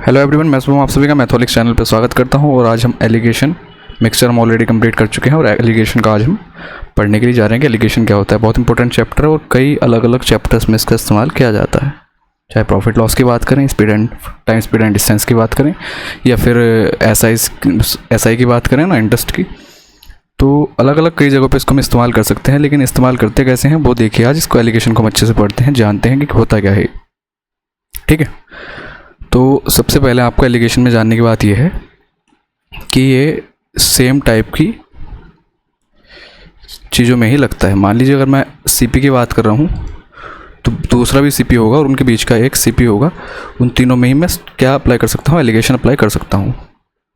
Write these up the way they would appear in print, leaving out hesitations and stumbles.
Hello everyone, मैं शुभम आप सभी का मैथोलिक्स चैनल पर स्वागत करता हूं। और आज हम एलिगेशन मिक्सचर हम ऑलरेडी कंप्लीट कर चुके हैं और एलिगेशन का आज हम पढ़ने के लिए जा रहे हैं कि एलिगेशन क्या होता है। बहुत इंपॉर्टेंट चैप्टर है और कई अलग अलग चैप्टर्स में इसका इस्तेमाल किया जाता है। चाहे प्रॉफिट लॉस की बात करें, टाइम स्पीड एंड डिस्टेंस की बात करें, या फिर एसआई की बात करें ना, इंटरेस्ट की, तो अलग अलग कई जगहों पे इसको हम इस्तेमाल कर सकते हैं। लेकिन इस्तेमाल करते कैसे हैं वो देखिए आज। इसको एलिगेशन को हम अच्छे से पढ़ते हैं, जानते हैं कि होता क्या है। ठीक है, तो सबसे पहले आपको एलिगेशन में जानने की बात यह है कि ये सेम टाइप की चीज़ों में ही लगता है। मान लीजिए अगर मैं सीपी की बात कर रहा हूँ तो दूसरा भी सीपी होगा और उनके बीच का एक सीपी होगा। उन तीनों में ही मैं क्या अप्लाई कर सकता हूँ? एलिगेशन अप्लाई कर सकता हूँ।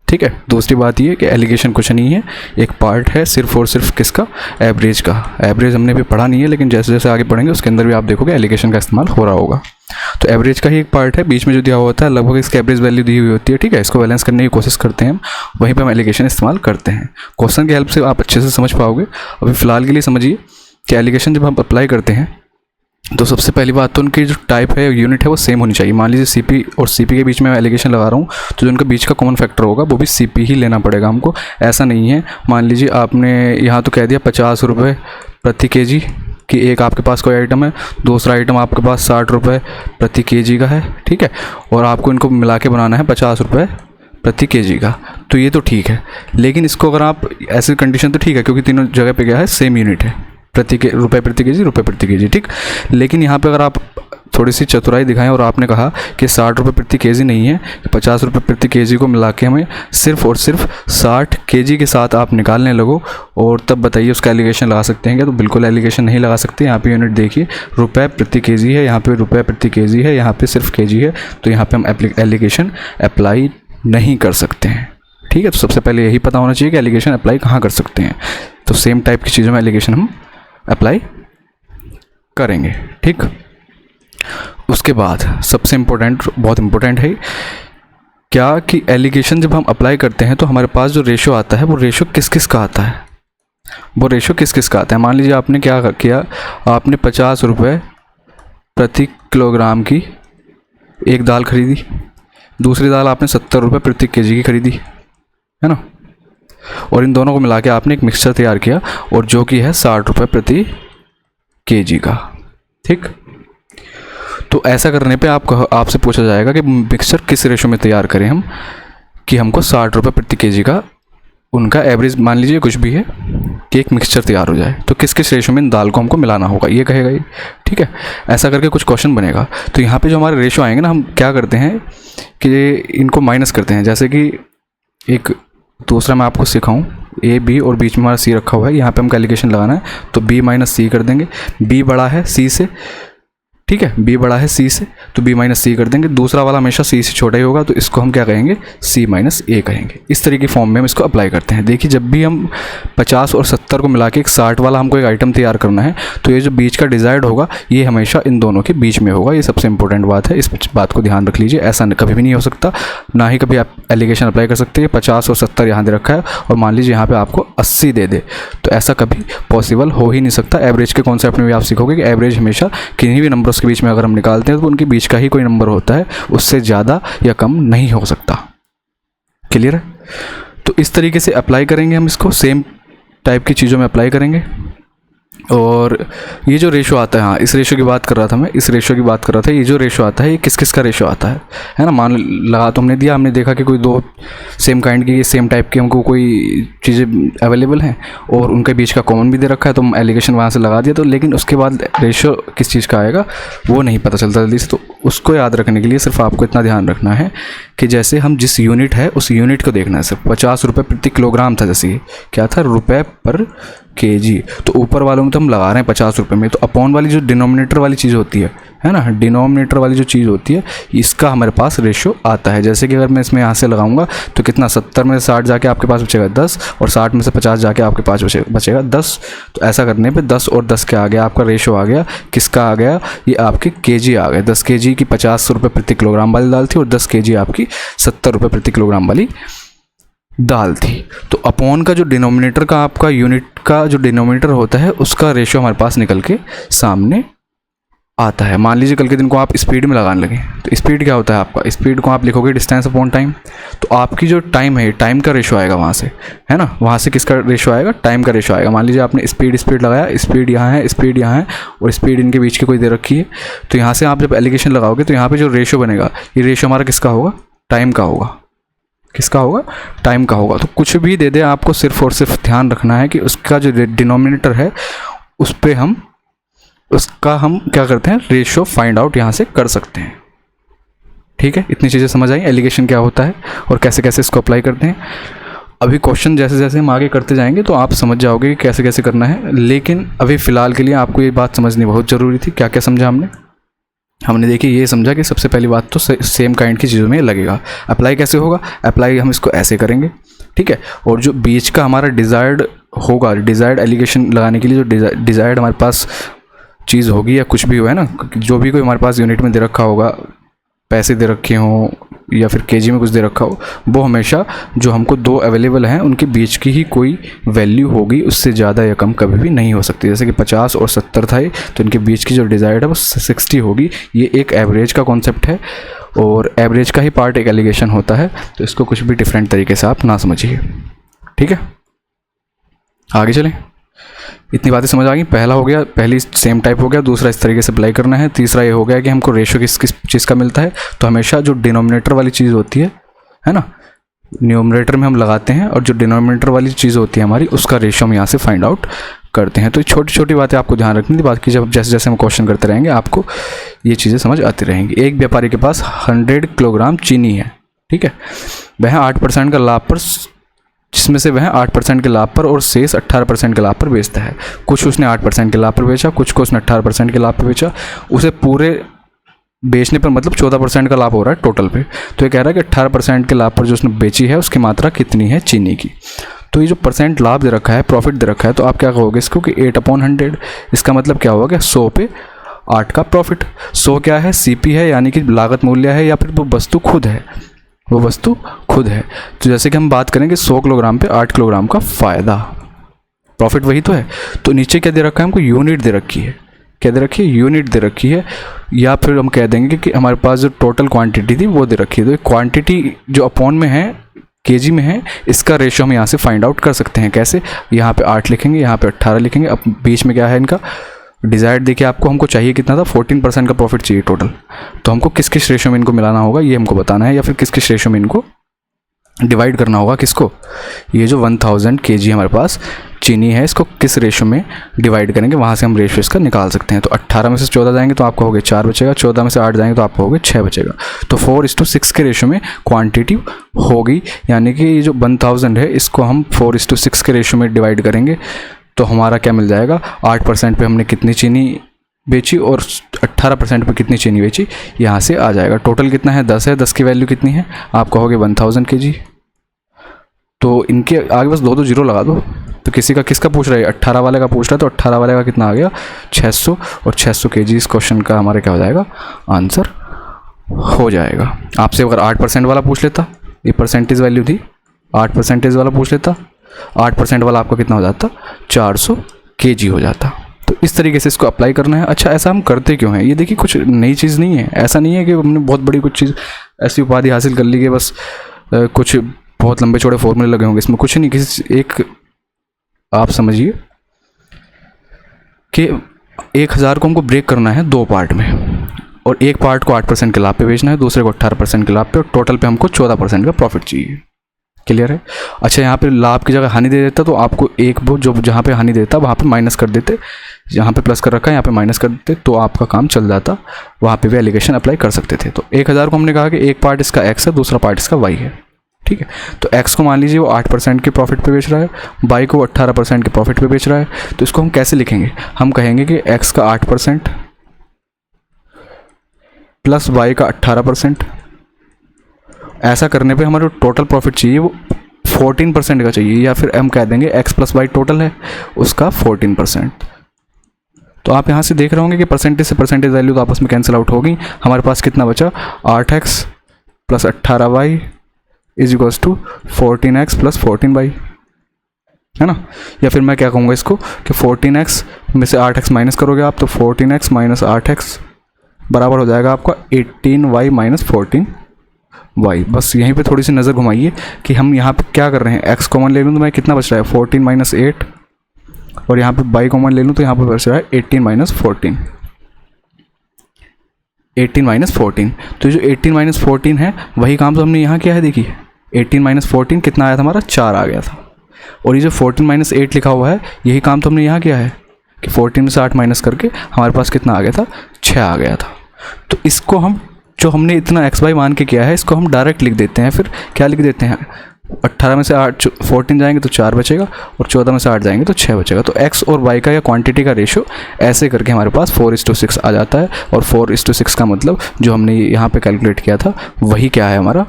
ठीक है। दूसरी बात ये कि एलिगेशन कुछ नहीं है, एक पार्ट है सिर्फ और सिर्फ किसका? एवरेज का। एवरेज हमने भी पढ़ा नहीं है, लेकिन जैसे जैसे आगे पढ़ेंगे उसके अंदर भी आप देखोगे एलिगेशन का इस्तेमाल हो रहा होगा। तो एवरेज का ही एक पार्ट है, बीच में जो दिया हुआ होता है लगभग इसकी एवरेज वैल्यू दी हुई होती है। ठीक है, इसको बैलेंस करने की कोशिश करते हैं हम, वहीं पर हम एलिगेशन इस्तेमाल करते हैं। क्वेश्चन की हेल्प से आप अच्छे से समझ पाओगे। अभी फ़िलहाल के लिए समझिए कि एलिगेशन जब हम अप्लाई करते हैं तो सबसे पहली बात तो उनकी जो टाइप है, यूनिट है, वो सेम होनी चाहिए। मान लीजिए सीपी और सीपी के बीच में मैं एलिगेशन लगा रहा हूँ तो जो उनका बीच का कॉमन फैक्टर होगा वो भी सीपी ही लेना पड़ेगा हमको। ऐसा नहीं है मान लीजिए आपने यहाँ तो कह दिया 50 रुपये प्रति केजी कि एक आपके पास कोई आइटम है, दूसरा आइटम आपके पास 60 रुपये प्रति केजी का है। ठीक है, और आपको इनको मिला के बनाना है 50 रुपये प्रति केजी का, तो ये तो ठीक है। लेकिन इसको अगर आप ऐसी कंडीशन तो ठीक है, क्योंकि तीनों जगह पे क्या है, सेम यूनिट है, रुपये प्रति केजी, रुपये प्रति केजी। ठीक, लेकिन यहाँ पे अगर आप थोड़ी सी चतुराई दिखाएं और आपने कहा कि 60 रुपये प्रति केजी नहीं है, 50 रुपये प्रति केजी को मिला के हमें सिर्फ और सिर्फ 60 केजी के साथ आप निकालने लगो, और तब बताइए उसका एलिगेशन लगा सकते हैं क्या? तो बिल्कुल एलिगेशन नहीं लगा सकते। यहाँ पे यूनिट देखिए, रुपये प्रति केजी है, यहाँ पे रुपये प्रति केजी है, यहाँ पे सिर्फ केजी है, तो यहाँ पे हम एलिगेशन अप्लाई नहीं कर सकते हैं। ठीक है, तो सबसे पहले यही पता होना चाहिए कि एलिगेशन अप्लाई कहाँ कर सकते हैं। तो सेम टाइप की चीज़ों में एलिगेशन हम अप्लाई करेंगे। ठीक, उसके बाद सबसे इम्पोर्टेंट, बहुत इम्पोर्टेंट है क्या कि एलिगेशन जब हम अप्लाई करते हैं तो हमारे पास जो रेशो आता है वो रेशो किस किस का आता है? वो रेशो किस किस का आता है? मान लीजिए आपने क्या किया, आपने 50 रुपये प्रति किलोग्राम की एक दाल खरीदी, दूसरी दाल आपने 70 रुपये प्रति केजी की खरीदी, है ना, और इन दोनों को मिला के आपने एक मिक्सचर तैयार किया और जो कि है 60 रुपये प्रति केजी का। ठीक, तो ऐसा करने पे आपसे पूछा जाएगा कि मिक्सचर किस रेशो में तैयार करें हम कि हमको 60 रुपये प्रति केजी का उनका एवरेज, मान लीजिए कुछ भी है, कि एक मिक्सचर तैयार हो जाए, तो किस किस रेशो में इन दाल को हमको मिलाना होगा, ये कहेगा ये। ठीक है, ऐसा करके कुछ क्वेश्चन बनेगा। तो यहाँ पे जो हमारे रेशो आएंगे ना, हम क्या करते हैं कि इनको माइनस करते हैं। जैसे कि एक दूसरा मैं आपको सिखाऊं, ए बी और बीच में हमारा सी रखा हुआ है, यहाँ पे हमको एलिगेशन लगाना है तो बी माइनस सी कर देंगे। बी बड़ा है सी से, ठीक है, बी बड़ा है सी से तो बी माइनस सी कर देंगे। दूसरा वाला हमेशा सी से छोटा ही होगा तो इसको हम क्या कहेंगे? सी माइनस ए कहेंगे। इस तरीके की फॉर्म में हम इसको अप्लाई करते हैं। देखिए, जब भी हम 50 और 70 को मिला के एक 60 वाला हमको एक आइटम तैयार करना है तो ये जो बीच का डिजाइड होगा ये हमेशा इन दोनों के बीच में होगा। ये सबसे इंपॉर्टेंट बात है, इस बात को ध्यान रख लीजिए। ऐसा कभी भी नहीं हो सकता, ना ही कभी आप एलिगेशन अप्लाई कर सकते हैं 50 और 70 यहाँ दे रखा है और मान लीजिए यहाँ पर आपको 80 दे दे, तो ऐसा कभी पॉसिबल हो ही नहीं सकता। एवरेज के कॉन्सेप्ट में भी आप सीखोगे कि एवरेज हमेशा किन्हीं भी नंबर्स के बीच में अगर हम निकालते हैं तो उनके बीच का ही कोई नंबर होता है, उससे ज़्यादा या कम नहीं हो सकता। क्लियर है? तो इस तरीके से अप्लाई करेंगे हम इसको, सेम टाइप की चीज़ों में अप्लाई करेंगे। और ये जो रेशो आता है, हाँ, इस रेशो की बात कर रहा था मैं, इस रेशो की बात कर रहा था। ये जो रेशो आता है ये किस किस का रेशो आता है ना? मान लगा तो हमने दिया, हमने देखा कि कोई दो सेम काइंड की, सेम टाइप की हमको कोई चीज़ें अवेलेबल हैं और उनके बीच का कॉमन भी दे रखा है, तो हम एलिगेशन वहाँ से लगा दिया। तो लेकिन उसके बाद रेशो किस चीज़ का आएगा वो नहीं पता चलता जल्दी से। तो उसको याद रखने के लिए सिर्फ आपको इतना ध्यान रखना है कि जैसे हम जिस यूनिट है उस यूनिट को देखना है। सिर्फ 50 रुपये प्रति किलोग्राम था, जैसे क्या था, रुपये पर केजी, तो ऊपर वालों में तो हम लगा रहे हैं 50 रुपये में, तो अपॉन वाली जो डिनोमिनेटर वाली चीज़ होती है ना, डिनोमिनेटर वाली जो चीज़ होती है, इसका हमारे पास रेशो आता है। जैसे कि अगर मैं इसमें यहाँ से लगाऊंगा तो कितना, 70 में से 60 जाके आपके पास बचेगा 10 और 60 में से 50 जाके आपके पास बचेगा 10। तो ऐसा करने पे 10 और 10 क्या आ गया, आपका रेशो आ गया, किसका आ गया, ये आपके केजी आ गए। 10 केजी की 50 रुपये प्रति किलोग्राम वाली दाल थी और 10 केजी आपकी 70 रुपये प्रति किलोग्राम वाली दाल थी। तो अपॉन का जो डिनोमिनेटर का आपका यूनिट का जो डिनोमिनेटर होता है उसका रेशो हमारे पास निकल के सामने आता है। मान लीजिए कल के दिन को आप स्पीड में लगाने लगे, तो स्पीड क्या होता है आपका, स्पीड को आप लिखोगे डिस्टेंस अपॉन टाइम, तो आपकी जो टाइम है, टाइम का रेशो आएगा वहाँ से, है ना, वहाँ से किसका रेशो आएगा, टाइम का रेशो आएगा। मान लीजिए आपने स्पीड लगाया, स्पीड यहाँ है, स्पीड यहाँ है, और स्पीड इनके बीच की कोई दे रखी है, तो यहाँ से आप जब एलिगेशन लगाओगे तो यहाँ पर जो रेशो बनेगा, ये रेशो हमारा किसका होगा, टाइम का होगा। किसका होगा, टाइम का होगा। तो कुछ भी दे दे, आपको सिर्फ और सिर्फ ध्यान रखना है कि उसका जो डिनोमिनेटर है उस पर उसका हम क्या करते हैं, रेशो फाइंड आउट यहाँ से कर सकते हैं। ठीक है, इतनी चीज़ें समझ आई एलिगेशन क्या होता है और कैसे कैसे इसको अप्लाई करते हैं। अभी क्वेश्चन जैसे जैसे हम आगे करते जाएंगे तो आप समझ जाओगे कि कैसे कैसे करना है, लेकिन अभी फ़िलहाल के लिए आपको ये बात समझनी बहुत ज़रूरी थी। क्या क्या समझा हमने देखिए ये समझा कि सबसे पहली बात तो सेम काइंड की चीज़ों में लगेगा। अप्लाई कैसे होगा, अप्लाई हम इसको ऐसे करेंगे, ठीक है। और जो बीच का हमारा डिज़ायर्ड होगा, डिज़ायर्ड एलिगेशन लगाने के लिए जो डिज़ायर्ड हमारे पास चीज़ होगी या कुछ भी हो, है ना, जो भी कोई हमारे पास यूनिट में दे रखा होगा, पैसे दे रखे हों या फिर केजी में कुछ दे रखा हो, वो हमेशा जो हमको दो अवेलेबल हैं उनके बीच की ही कोई वैल्यू होगी, उससे ज़्यादा या कम कभी भी नहीं हो सकती। जैसे कि 50 और 70 था, तो इनके बीच की जो डिज़ायर्ड है वो 60 होगी। ये एक एवरेज का कॉन्सेप्ट है और एवरेज का ही पार्ट एक एलिगेशन होता है, तो इसको कुछ भी डिफरेंट तरीके से आप ना समझिए। ठीक है, आगे चलें। इतनी बातें समझ आ गई। पहला हो गया, पहली सेम टाइप हो गया, दूसरा इस तरीके से अप्लाई करना है, तीसरा ये हो गया कि हमको रेशो किस किस चीज़ का मिलता है, तो हमेशा जो डिनोमिनेटर वाली चीज़ होती है ना, न्यूमरेटर में हम लगाते हैं और जो डिनोमिनेटर वाली चीज़ होती है हमारी, उसका रेशो हम यहाँ से फाइंड आउट करते हैं। तो छोटी छोटी बातें आपको ध्यान रखनी थी, बाकी जब जैसे जैसे हम क्वेश्चन करते रहेंगे आपको ये चीज़ें समझ आती रहेंगी। एक व्यापारी के पास 100 किलोग्राम चीनी है, ठीक है, वह 8% का लाभ पर, जिसमें से वह 8% के लाभ पर और शेष 18% के लाभ पर बेचता है। कुछ उसने 8% के लाभ पर बेचा, कुछ को उसने 18% के लाभ पर बेचा। उसे पूरे बेचने पर मतलब 14% का लाभ हो रहा है टोटल पे। तो ये कह रहा है कि 18% के लाभ पर जो उसने बेची है उसकी मात्रा कितनी है चीनी की। तो ये जो परसेंट लाभ दे रखा है, प्रॉफिट दे रखा है, तो आप क्या कहोगे इसको कि 8/100। इसका मतलब क्या होगा कि 100 पे 8 का प्रॉफिट। 100 क्या है, सीपी है, यानी कि लागत मूल्य है, या फिर वो वस्तु खुद है, वो वस्तु खुद है। तो जैसे कि हम बात करेंगे 100 किलोग्राम पे 8 किलोग्राम का फ़ायदा, प्रॉफिट वही तो है। तो नीचे क्या दे रखा है हमको, यूनिट दे रखी है। क्या दे रखी है, यूनिट दे रखी है, या फिर हम कह देंगे कि हमारे पास जो टोटल क्वांटिटी थी वो दे रखी है। तो क्वांटिटी जो अपॉन में है, केजी में है, इसका रेशो हम यहाँ से फाइंड आउट कर सकते हैं। कैसे, यहाँ पे 8 लिखेंगे, यहाँ पे 18 लिखेंगे। अब बीच में क्या है इनका डिज़ायर्ड, देखिए आपको हमको चाहिए कितना था, 14% का प्रॉफिट चाहिए टोटल। तो हमको किस किस रेशो में इनको मिलाना होगा ये हमको बताना है, या फिर किस किस रेशो में इनको डिवाइड करना होगा। किसको, ये जो 1000 केजी हमारे पास चीनी है, इसको किस रेशो में डिवाइड करेंगे, वहाँ से हम रेशो इसका निकाल सकते हैं। तो 18 में से 14 जाएंगे तो आपका हो गया 4 बचेगा, 14 में से 8 जाएंगे तो आपका हो गया 6 बचेगा। तो 4:6 के रेशो में क्वांटिटी होगी, यानी कि ये जो 1000 है इसको हम 4:6 के रेशो में डिवाइड करेंगे। तो हमारा क्या मिल जाएगा, 8% पे हमने कितनी चीनी बेची और 18% पे कितनी चीनी बेची, यहाँ से आ जाएगा। टोटल कितना है, 10 है, 10 की वैल्यू कितनी है, आप कहोगे 1000 केजी। तो इनके आगे बस 2 जीरो लगा दो। तो किसी का किसका पूछ रहा है, 18 वाले का पूछ रहा है, तो 18 वाले का कितना आ गया 600, और 600 केजी इस क्वेश्चन का हमारे क्या हो जाएगा, आंसर हो जाएगा। आपसे अगर 8% वाला पूछ लेता, ये परसेंटेज वैल्यू थी, 8% वाला पूछ लेता, 8% वाला आपका कितना हो जाता, 400 केजी हो जाता। तो इस तरीके से इसको अप्लाई करना है। अच्छा, ऐसा हम करते क्यों हैं, ये देखिए कुछ नई चीज़ नहीं है। ऐसा नहीं है कि हमने बहुत बड़ी कुछ चीज़ ऐसी उपाधि हासिल कर ली कि बस कुछ बहुत लंबे चौड़े फॉर्मूले लगे होंगे, इसमें कुछ नहीं। किसी एक आप समझिए कि 1000 को हमको ब्रेक करना है 2 पार्ट में, और एक पार्ट को 8% के लाभ पे बेचना है, दूसरे को 18% के लाभ पे, और टोटल पे हमको 14% का प्रॉफिट चाहिए। क्लियर है। अच्छा, यहाँ पे लाभ की जगह हानि दे देता तो आपको एक वो जो जहाँ पे हानि देता वहाँ पे माइनस कर देते, यहाँ पे प्लस कर रखा है यहाँ पे माइनस कर देते, तो आपका काम चल जाता, वहाँ पे भी एलिगेशन अप्लाई कर सकते थे। तो 1000 को हमने कहा कि एक पार्ट इसका x है, दूसरा पार्ट इसका y है, ठीक है। तो x को मान लीजिए वो 8% के प्रॉफिट पे बेच रहा है, y को 18% के प्रॉफिट पे बेच रहा है। तो इसको हम कैसे लिखेंगे, हम कहेंगे कि x का 8% प्लस y का 18%। ऐसा करने पे हमारा टोटल प्रॉफिट चाहिए वो 14% का चाहिए, या फिर हम कह देंगे x प्लस वाई टोटल है उसका 14%। तो आप यहाँ से देख रहे होंगे कि परसेंटेज से परसेंटेज वैल्यू तो आपस में कैंसिल आउट हो गई। हमारे पास कितना बचा, 8x plus 18y is equals to 14x plus 14y। है ना। या फिर मैं क्या कहूँगा इसको कि 14x में से 8x माइनस करोगे आप तो 14x माइनस 8x बराबर हो जाएगा आपका 18y माइनस 14y। बस यहीं पे थोड़ी सी नज़र घुमाइए कि हम यहाँ पे क्या कर रहे हैं। x कॉमन ले लूँ तो मैं कितना बच रहा है 14 माइनस 8, और यहाँ पे y कॉमन ले लूँ तो यहाँ पे बच रहा है 18 माइनस 14, 18 माइनस 14। तो जो 18 माइनस 14 है वही काम तो हमने यहाँ किया है। देखिए 18 माइनस 14 कितना आया था हमारा, 4 आ गया था। और ये जो 14 माइनस 8 लिखा हुआ है यही काम तो हमने यहाँ किया है कि 14 में से 8 माइनस करके हमारे पास कितना आ गया था, 6 आ गया था। तो इसको हम जो हमने इतना एक्स वाई मान के किया है इसको हम डायरेक्ट लिख देते हैं। फिर क्या लिख देते हैं, 18 में से 8 14 जाएंगे तो 4 बचेगा, और 14 में से 8 जाएंगे तो 6 बचेगा। तो x और y का या क्वांटिटी का रेशो ऐसे करके हमारे पास 4:6 आ जाता है। और 4:6 का मतलब जो हमने यहाँ पे कैलकुलेट किया था वही क्या है हमारा,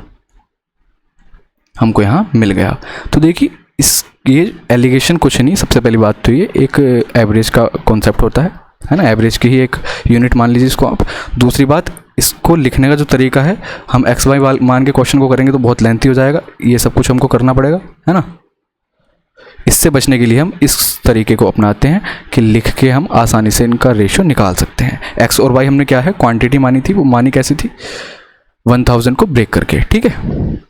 हमको यहाँ मिल गया। तो देखिए ये एलिगेशन कुछ नहीं, सबसे पहली बात तो ये एक एवरेज का कॉन्सेप्ट होता है ना, एवरेज की ही एक यूनिट मान लीजिए इसको आप। दूसरी बात, इसको लिखने का जो तरीका है, हम एक्स वाई मान के क्वेश्चन को करेंगे तो बहुत लेंथी हो जाएगा, ये सब कुछ हमको करना पड़ेगा, है ना। इससे बचने के लिए हम इस तरीके को अपनाते हैं कि लिख के हम आसानी से इनका रेशियो निकाल सकते हैं। एक्स और वाई हमने क्या है क्वांटिटी मानी थी, वो मानी कैसी थी, 1000 को ब्रेक करके, ठीक है।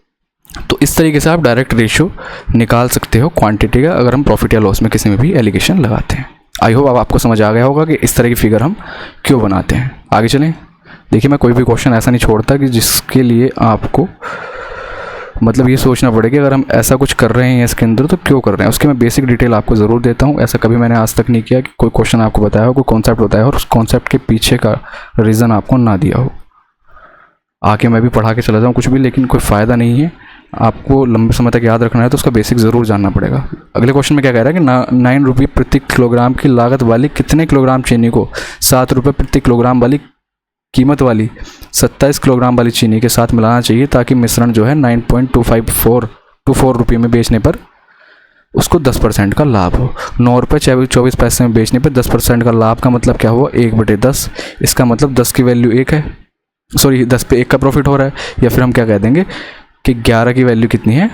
तो इस तरीके से आप डायरेक्ट रेशियो निकाल सकते हो क्वांटिटी का, अगर हम प्रॉफिट या लॉस में किसी में भी एलिगेशन लगाते हैं। आई होप अब आपको समझ आ गया होगा कि इस तरह की फिगर हम क्यों बनाते हैं। आगे चलें। देखिए मैं कोई भी क्वेश्चन ऐसा नहीं छोड़ता कि जिसके लिए आपको मतलब ये सोचना पड़े कि अगर हम ऐसा कुछ कर रहे हैं इसके अंदर तो क्यों कर रहे हैं, उसकी मैं बेसिक डिटेल आपको ज़रूर देता हूँ। ऐसा कभी मैंने आज तक नहीं किया कि कोई क्वेश्चन आपको बताया हो, कोई कॉन्सेप्ट बताया हो और उस कॉन्सेप्ट के पीछे का रीज़न आपको ना दिया हो, आके मैं भी पढ़ा के चला जाऊँ कुछ भी, लेकिन कोई फ़ायदा नहीं है। आपको लंबे समय तक याद रखना है तो उसका बेसिक ज़रूर जानना पड़ेगा। अगले क्वेश्चन में क्या कह रहा है कि 9 रुपये प्रति किलोग्राम की लागत वाली कितने किलोग्राम चीनी को 7 रुपये प्रति किलोग्राम वाली कीमत वाली 27 किलोग्राम वाली चीनी के साथ मिलाना चाहिए ताकि मिश्रण जो है 9.254 रुपये में बेचने पर उसको 10% का लाभ हो। 9 रुपये 24 पैसे में बेचने पर 10% का लाभ का मतलब क्या हुआ, 1/10। इसका मतलब 10 की वैल्यू 1 है, सॉरी 10 पे 1 का प्रॉफिट हो रहा है। या फिर हम क्या कह देंगे कि 11 की वैल्यू कितनी है,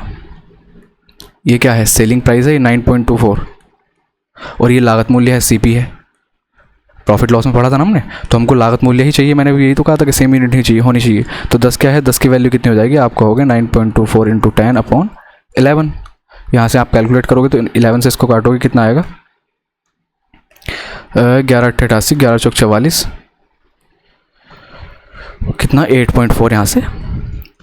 ये क्या है सेलिंग प्राइस है, ये 9.24, और ये लागत मूल्य है, सीपी है। प्रॉफिट लॉस में पढ़ा था ना हमने, तो हमको लागत मूल्य ही चाहिए। मैंने भी यही तो कहा था कि सेम यूनिट ही चाहिए, होनी चाहिए। तो 10 क्या है, 10 की वैल्यू कितनी हो जाएगी, आपका होगा 9.24 × 10/11। यहाँ से आप कैलकुलेट करोगे तो 11 से इसको काटोगे कितना आएगा, 11×8 = 88, 11×4 = 44, कितना 8.4 यहाँ से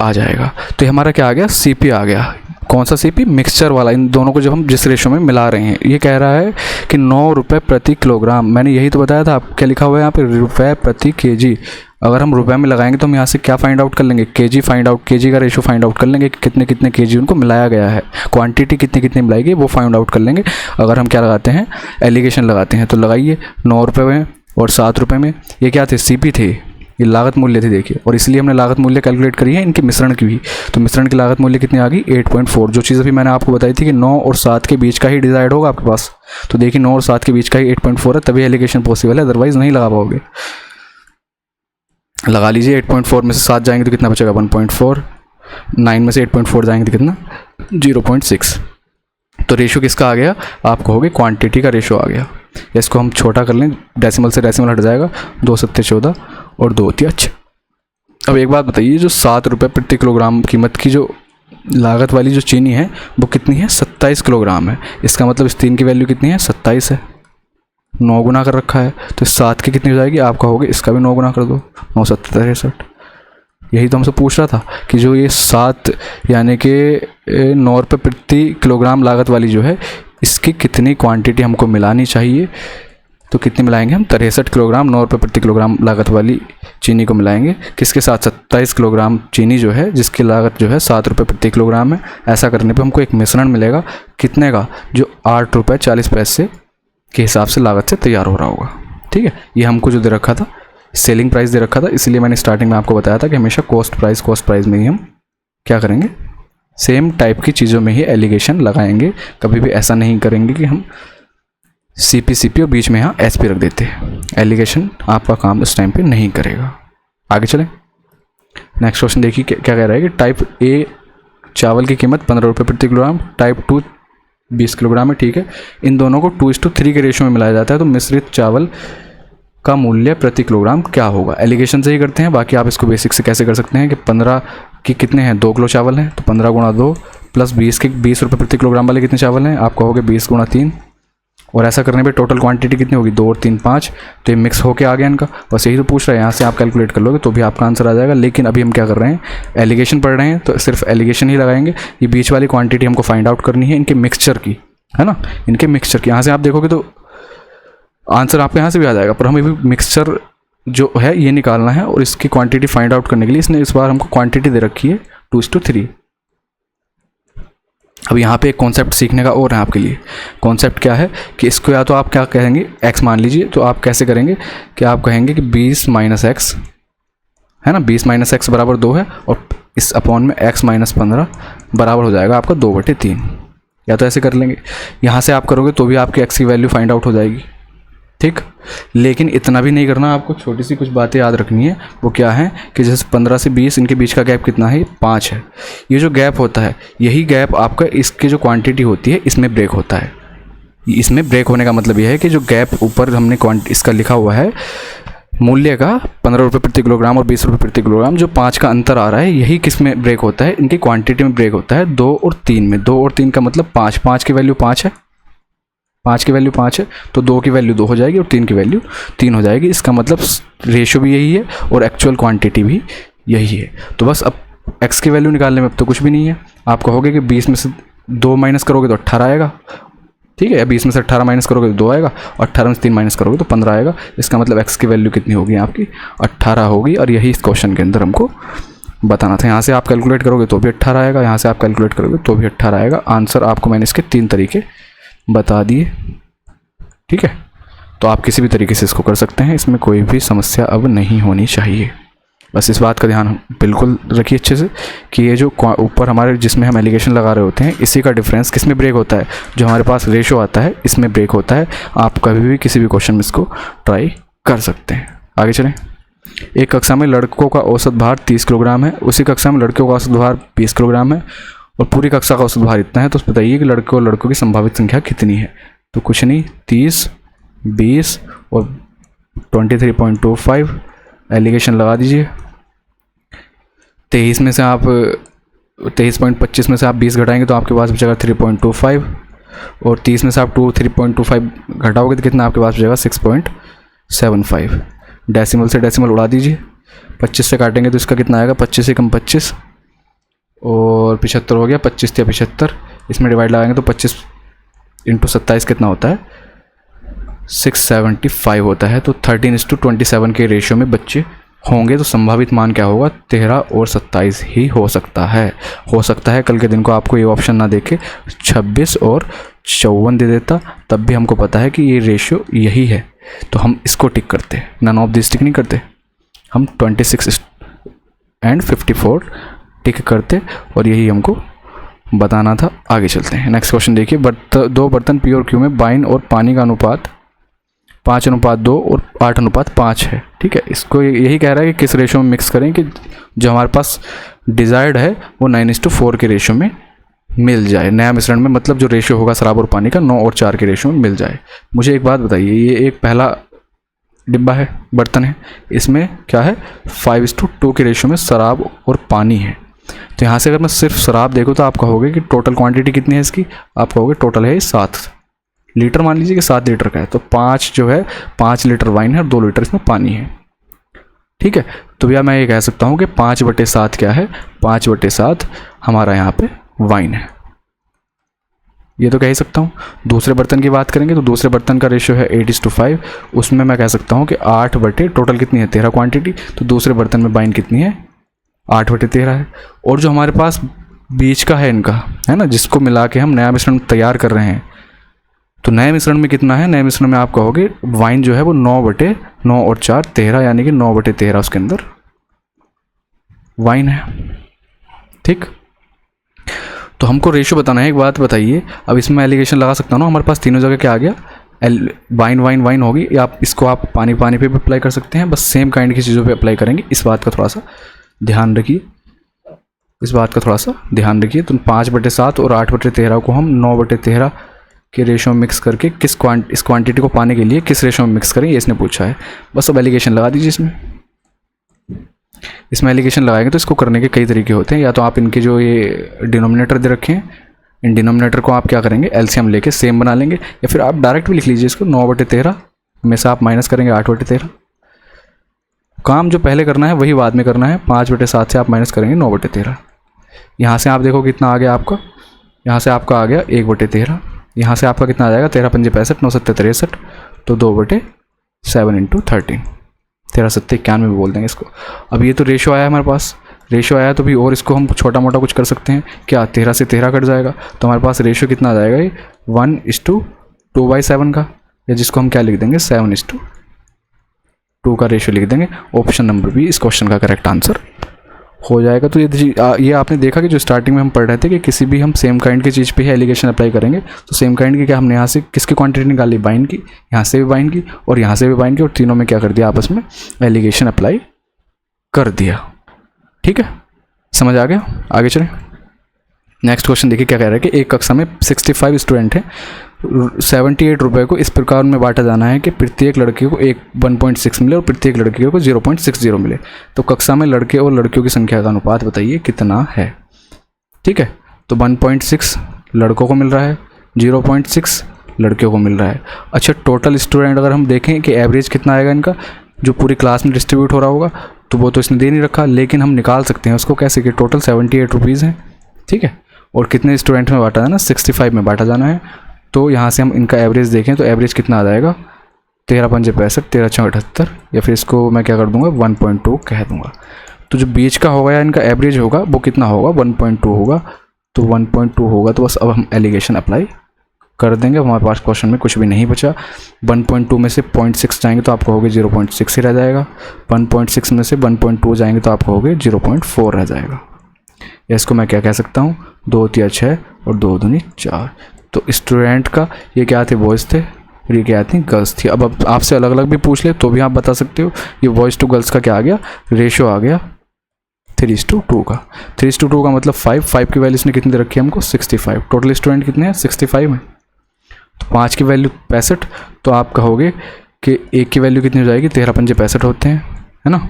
आ जाएगा। तो ये हमारा क्या आ गया, सीपी आ गया। कौन सा सीपी, मिक्सचर वाला। इन दोनों को जब हम जिस रेशो में मिला रहे हैं, ये कह रहा है कि 9 रुपये प्रति किलोग्राम। मैंने यही तो बताया था, आप क्या लिखा हुआ है यहाँ पे, रुपये प्रति केजी। अगर हम रुपये में लगाएंगे तो हम यहाँ से क्या फाइंड आउट कर लेंगे, केजी फाइंड आउट, केजी का रेशो फाइंड आउट कर लेंगे कि कितने कितने केजी उनको मिलाया गया है। क्वांटिटी कितनी कितनी मिलाएगी वो फाइंड आउट कर लेंगे। अगर हम क्या लगाते हैं, एलिगेशन लगाते हैं, तो लगाइए 9 रुपये में और 7 रुपये में, ये क्या थे, सीपी थे, ये लागत मूल्य थी देखिए। और इसलिए हमने लागत मूल्य कैलकुलेट करी है इनके मिश्रण की भी। तो मिश्रण की लागत मूल्य कितनी आ गई, 8.4। जो चीज़ अभी मैंने आपको बताई थी कि 9 और 7 के बीच का ही डिसाइड होगा आपके पास, तो देखिए 9 और 7 के बीच का ही 8.4 है, तभी एलिगेशन पॉसिबल है, अदरवाइज नहीं लगा पाओगे। लगा लीजिए, 8.4 में से 7 जाएंगे तो कितना बचेगा, 1.4। 9 में से 8.4 जाएंगे तो कितना, 0.6। तो रेशो किसका आ गया, आप कहोगे क्वांटिटी का रेशो आ गया। इसको हम छोटा कर लें, डेसिमल से डेसिमल हट जाएगा, 2 7 14 और 2 3 अच्छे। अब एक बात बताइए, जो 7 रुपये प्रति किलोग्राम कीमत की जो लागत वाली जो चीनी है वो कितनी है, 27 किलोग्राम है। इसका मतलब इस 3 की वैल्यू कितनी है, 27 है, 9 गुना कर रखा है। तो 7 की कितनी हो जाएगी, आप कहोगे इसका भी 9 गुना कर दो, 9 7 63। यही तो हमसे पूछ रहा था कि जो ये 7 यानी कि 9 रुपये प्रति किलोग्राम लागत वाली जो है, इसकी कितनी क्वांटिटी हमको मिलानी चाहिए। तो कितनी मिलाएंगे हम, 63 किलोग्राम 9 रुपये प्रति किलोग्राम लागत वाली चीनी को मिलाएंगे किसके साथ, 27 किलोग्राम चीनी जो है जिसकी लागत जो है 7 रुपये प्रति किलोग्राम है। ऐसा करने पे हमको एक मिश्रण मिलेगा कितने का, जो 8 रुपये 40 पैसे के हिसाब से लागत से तैयार हो रहा होगा। ठीक है, ये हमको जो दे रखा था, सेलिंग प्राइस दे रखा था, इसलिए मैंने स्टार्टिंग में आपको बताया था कि हमेशा कॉस्ट प्राइस में ही हम क्या करेंगे, सेम टाइप की चीज़ों में ही एलिगेशन लगाएंगे। कभी भी ऐसा नहीं करेंगे कि हम सीपी और बीच में यहाँ एसपी रख देते हैं। एलिगेशन आपका काम इस टाइम पे नहीं करेगा। आगे चलें, नेक्स्ट क्वेश्चन देखिए क्या कह रहा है कि टाइप ए चावल की कीमत 15 रुपये प्रति किलोग्राम, टाइप 2 20 किलोग्राम है, ठीक है। इन दोनों को 2:3 के रेशियो में मिलाया जाता है, तो मिश्रित चावल का मूल्य प्रति किलोग्राम क्या होगा। एलिगेशन से ही करते हैं, बाकी आप इसको बेसिक से कैसे कर सकते हैं कि 15 की कितने हैं, 2 किलो चावल हैं, तो 15 गुणा 2 प्लस 20 के 20 रुपये प्रति किलोग्राम वाले कितने चावल हैं, आप कहोगे 20 गुणा 3, और ऐसा करने पे टोटल क्वांटिटी कितनी होगी, 2 और 3 5, तो ये मिक्स होके आ गया इनका। बस यही तो पूछ रहे हैं, यहाँ से आप कैलकुलेट कर लोगे तो भी आपका आंसर आ जाएगा। लेकिन अभी हम क्या कर रहे हैं, एलिगेशन पढ़ रहे हैं, तो सिर्फ एलिगेशन ही लगाएंगे। ये बीच वाली क्वांटिटी हमको फाइंड आउट करनी है इनके मिक्सचर की, है ना, इनके मिक्सचर की। यहाँ से आप देखोगे तो आंसर आपके यहाँ से भी आ जाएगा, पर हमें भी मिक्सचर जो है ये निकालना है, और इसकी क्वांटिटी फाइंड आउट करने के लिए इसने इस बार हमको क्वांटिटी दे रखी है 2:3। अब यहाँ पे एक कॉन्सेप्ट सीखने का और है आपके लिए। कॉन्सेप्ट क्या है कि इसको या तो आप क्या कहेंगे, x मान लीजिए, तो आप कैसे करेंगे कि आप कहेंगे कि 20 माइनस एक्स, है ना, 20 माइनस एक्स बराबर 2 है, और इस अपॉन में x माइनस 15 बराबर हो जाएगा आपका 2/3। या तो ऐसे कर लेंगे, यहाँ से आप करोगे तो भी आपकी x की वैल्यू फाइंड आउट हो जाएगी, ठीक। लेकिन इतना भी नहीं करना, आपको छोटी सी कुछ बातें याद रखनी है। वो क्या है कि जैसे 15 से 20 इनके बीच का गैप कितना है, 5 है। ये जो गैप होता है, यही गैप आपका इसकी जो क्वांटिटी होती है इसमें ब्रेक होता है। इसमें ब्रेक होने का मतलब यह है कि जो गैप ऊपर हमने इसका लिखा हुआ है मूल्य का 15 रुपये प्रति किलोग्राम और 20 रुपये प्रति किलोग्राम, जो 5 का अंतर आ रहा है, यही किस में ब्रेक होता है, इनकी क्वांटिटी में ब्रेक होता है 2 और 3 में। 2 और 3 का मतलब 5, 5 की वैल्यू 5 है, 5 की वैल्यू 5 है, तो 2 की वैल्यू 2 हो जाएगी और 3 की वैल्यू 3 हो जाएगी। इसका मतलब रेशियो भी यही है और एक्चुअल क्वांटिटी भी यही है। तो बस अब x की वैल्यू निकालने में अब तो कुछ भी नहीं है। आप कहोगे कि 20 में से 2 माइनस करोगे तो 18 आएगा, ठीक है। 20 में से 18 माइनस करोगे तो 2 आएगा, और 18 में से 3 माइनस करोगे तो 15 आएगा। इसका मतलब x की वैल्यू कितनी होगी आपकी, 18 होगी, और यही इस क्वेश्चन के अंदर हमको बताना था। यहाँ से आप कैलकुलेट करोगे तो भी 18 आएगा, यहाँ से आप कैलकुलेट करोगे तो भी 18 आएगा। आंसर आपको मैंने इसके 3 तरीके बता दिए, ठीक है। तो आप किसी भी तरीके से इसको कर सकते हैं, इसमें कोई भी समस्या अब नहीं होनी चाहिए। बस इस बात का ध्यान बिल्कुल रखिए अच्छे से कि ये जो ऊपर हमारे जिसमें हम एलिगेशन लगा रहे होते हैं, इसी का डिफरेंस किस में ब्रेक होता है, जो हमारे पास रेशो आता है इसमें ब्रेक होता है। आप कभी भी किसी भी क्वेश्चन में इसको ट्राई कर सकते हैं। आगे चलें। एक कक्षा में लड़कों का औसत भार 30 किलोग्राम है, उसी कक्षा में लड़कियों का औसत भार 20 किलोग्राम है, और पूरी कक्षा का औसत भार इतना है। तो बताइए कि लड़कों और लड़कों की संभावित संख्या कितनी है। तो कुछ नहीं, 30, 20 और 23.25 एलिगेशन लगा दीजिए। 23 में से आप 23.25 में से आप 20 घटाएंगे तो आपके पास बचेगा 3.25, और 30 में से आप 3.25 घटाओगे तो कितना आपके पास बचेगा 6.75। डेसिमल से डेसिमल उड़ा दीजिए, 25 से काटेंगे तो इसका कितना आएगा, 25 से कम 25, और 75 हो गया, 25 या 75। इसमें डिवाइड लगाएंगे तो 25 इंटू 27 कितना होता है, 675 होता है। तो 13:27 के रेशियो में बच्चे होंगे, तो संभावित मान क्या होगा, 13 और 27 ही हो सकता है। हो सकता है कल के दिन को आपको ये ऑप्शन ना देके 26 और 54 दे देता, तब भी हमको पता है कि ये रेशियो यही है, तो हम इसको टिक करते, नन ऑफ दिस टिक नहीं करते, हम 26 एंड 54 टिक करते, और यही हमको बताना था। आगे चलते हैं, नेक्स्ट क्वेश्चन देखिए। 2 बर्तन पी और क्यू में वाइन और पानी का अनुपात 5:2 और 8:5 है, ठीक है। इसको यही कह रहा है कि किस रेशियो में मिक्स करें कि जो हमारे पास डिज़ायर्ड है वो 9:4 के रेशियो में मिल जाए। नया मिश्रण में मतलब जो रेशियो होगा शराब और पानी का 9 और 4 के रेशियो में मिल जाए। मुझे एक बात बताइए, ये एक पहला डिब्बा है, बर्तन है, इसमें क्या है 5:2 के रेशियो में शराब और पानी है। तो यहाँ से अगर मैं सिर्फ शराब देखूँ तो आप कहोगे कि टोटल क्वांटिटी कितनी है इसकी, आप कहोगे टोटल है 7 लीटर, मान लीजिए कि 7 लीटर का है, तो 5 जो है 5 लीटर वाइन है और 2 लीटर इसमें पानी है, ठीक है। तो भैया मैं ये कह सकता हूँ कि 5/7 क्या है, 5/7 हमारा यहाँ पे वाइन है, ये तो कह ही सकता हूँ। दूसरे बर्तन की बात करेंगे तो दूसरे बर्तन का रेशियो है 8:5, उसमें मैं कह सकता हूँ कि 8 टोटल कितनी है 13 क्वांटिटी, तो दूसरे बर्तन में वाइन कितनी है 8/13 है। और जो हमारे पास बीच का है इनका, है ना, जिसको मिला के हम नया मिश्रण तैयार कर रहे हैं, तो नए मिश्रण में कितना है, नए मिश्रण में आप कहोगे वाइन जो है वो 9/9 और 4 13, यानी कि 9/13 उसके अंदर वाइन है, ठीक। तो हमको रेशियो बताना है। एक बात बताइए, अब इसमें एलिगेशन लगा सकता हूँ ना, हमारे पास तीनों जगह क्या आ गया, वाइन वाइन वाइन होगी, या आप इसको आप पानी पानी पे भी अप्लाई कर सकते हैं, बस सेम काइंड की चीज़ों पे अप्लाई करेंगे, इस बात का थोड़ा सा ध्यान रखिए। इस बात का थोड़ा सा ध्यान रखिए। तो 5/7 और 8/13 को हम 9/13 के रेशो में मिक्स करके इस क्वांटिटी को पाने के लिए किस रेशो में मिक्स करें, ये इसने पूछा है। बस अब एलिगेशन लगा दीजिए। इसमें एलिगेशन लगाएंगे तो इसको करने के कई तरीके होते हैं। या तो आप इनके जो ये डिनोमिनेटर दे रखे हैं, इन डिनोमिनेटर को आप क्या करेंगे, एलसीएम लेके सेम बना लेंगे, या फिर आप डायरेक्ट भी लिख लीजिए इसको। 9/13 में से आप माइनस करेंगे 8/13। काम जो पहले करना है वही बाद में करना है। 5/7 से आप माइनस करेंगे 9/13। यहाँ से आप देखो कितना आ गया आपका, यहाँ से आपका आ गया 1/13। यहाँ से आपका कितना आ जाएगा, 13×5 = 65, 9×7 = 63, तो 2/7 × 13, 13×7 = 91 बोल देंगे इसको। अब ये तो रेशो आया हमारे पास, रेशो आया तो भी और इसको हम छोटा मोटा कुछ कर सकते हैं क्या, 13 से 13 कट जाएगा, तो हमारे पास रेशो कितना आ जाएगा, ये 1:2/7 का, या जिसको हम क्या लिख देंगे 7:2 का रेशो लिख देंगे। ऑप्शन नंबर बी इस क्वेश्चन का करेक्ट आंसर हो जाएगा। तो ये आपने देखा कि जो स्टार्टिंग में हम पढ़ रहे थे कि किसी भी हम सेम काइंड की चीज़ पे ही एलिगेशन अप्लाई करेंगे, तो सेम काइंड की क्या हमने यहाँ से किसकी क्वांटिटी निकाली, बाइन की, यहाँ से भी बाइन की और यहाँ से भी बाइन की, और तीनों में क्या कर दिया, आपस में एलिगेशन अप्लाई कर दिया। ठीक है, समझ आ गया। आगे चलें। नेक्स्ट क्वेश्चन देखिए क्या कह रहा है कि एक कक्षा में 65 स्टूडेंट हैं, 78 रुपये को इस प्रकार में बांटा जाना है कि प्रत्येक लड़के को 1.6 मिले और प्रत्येक लड़के को 0.60 मिले। तो कक्षा में लड़के और लड़कियों की संख्या का अनुपात बताइए कितना है। ठीक है, तो 1.6 लड़कों को मिल रहा है, 0.6 लड़कियों को मिल रहा है। अच्छा, टोटल स्टूडेंट अगर हम देखें कि एवरेज कितना आएगा इनका, जो पूरी क्लास में डिस्ट्रीब्यूट हो रहा होगा, तो वो तो इसने दे नहीं रखा, लेकिन हम निकाल सकते हैं उसको कैसे कि टोटल 78 रुपीज़ हैं। ठीक है, और कितने स्टूडेंट में बांटा जाना, 65 में बांटा जाना है। तो यहाँ से हम इनका एवरेज देखें तो एवरेज कितना आ जाएगा, 13×5 = 65, 13×6 = 78, या फिर इसको मैं क्या कर दूँगा 1.2 कह दूँगा। तो जो बीच का होगा या इनका एवरेज होगा वो कितना होगा, 1.2 होगा। तो 1.2 होगा, तो बस अब हम एलिगेशन अप्लाई कर देंगे। हमारे पास क्वेश्चन में कुछ भी नहीं बचा। 1.2 में से 0.6 जाएंगे तो आपको होगे 0.6 ही रह जाएगा। 1.6 में से 1.2 जाएंगे तो आपको होगे 0.4 रह जाएगा। या इसको मैं क्या कह सकता हूँ, 2 × 3 = 6 और 2 × 2 = 4। तो स्टूडेंट का ये क्या थे, बॉयज़ थे, और ये क्या थी, गर्ल्स थी। अब आपसे अलग अलग भी पूछ ले तो भी आप बता सकते हो। ये बॉयज़ टू गर्ल्स का क्या आ गया, रेशो आ गया 3:2 का। 3:2 का मतलब 5 की वैल्यू इसने कितनी दे रखी है हमको, 65। टोटल स्टूडेंट कितने हैं, 65 में। तो 5 की वैल्यू 65, तो आप कहोगे कि 1 की वैल्यू कितनी हो जाएगी, 13×5 = 65 होते हैं, है ना।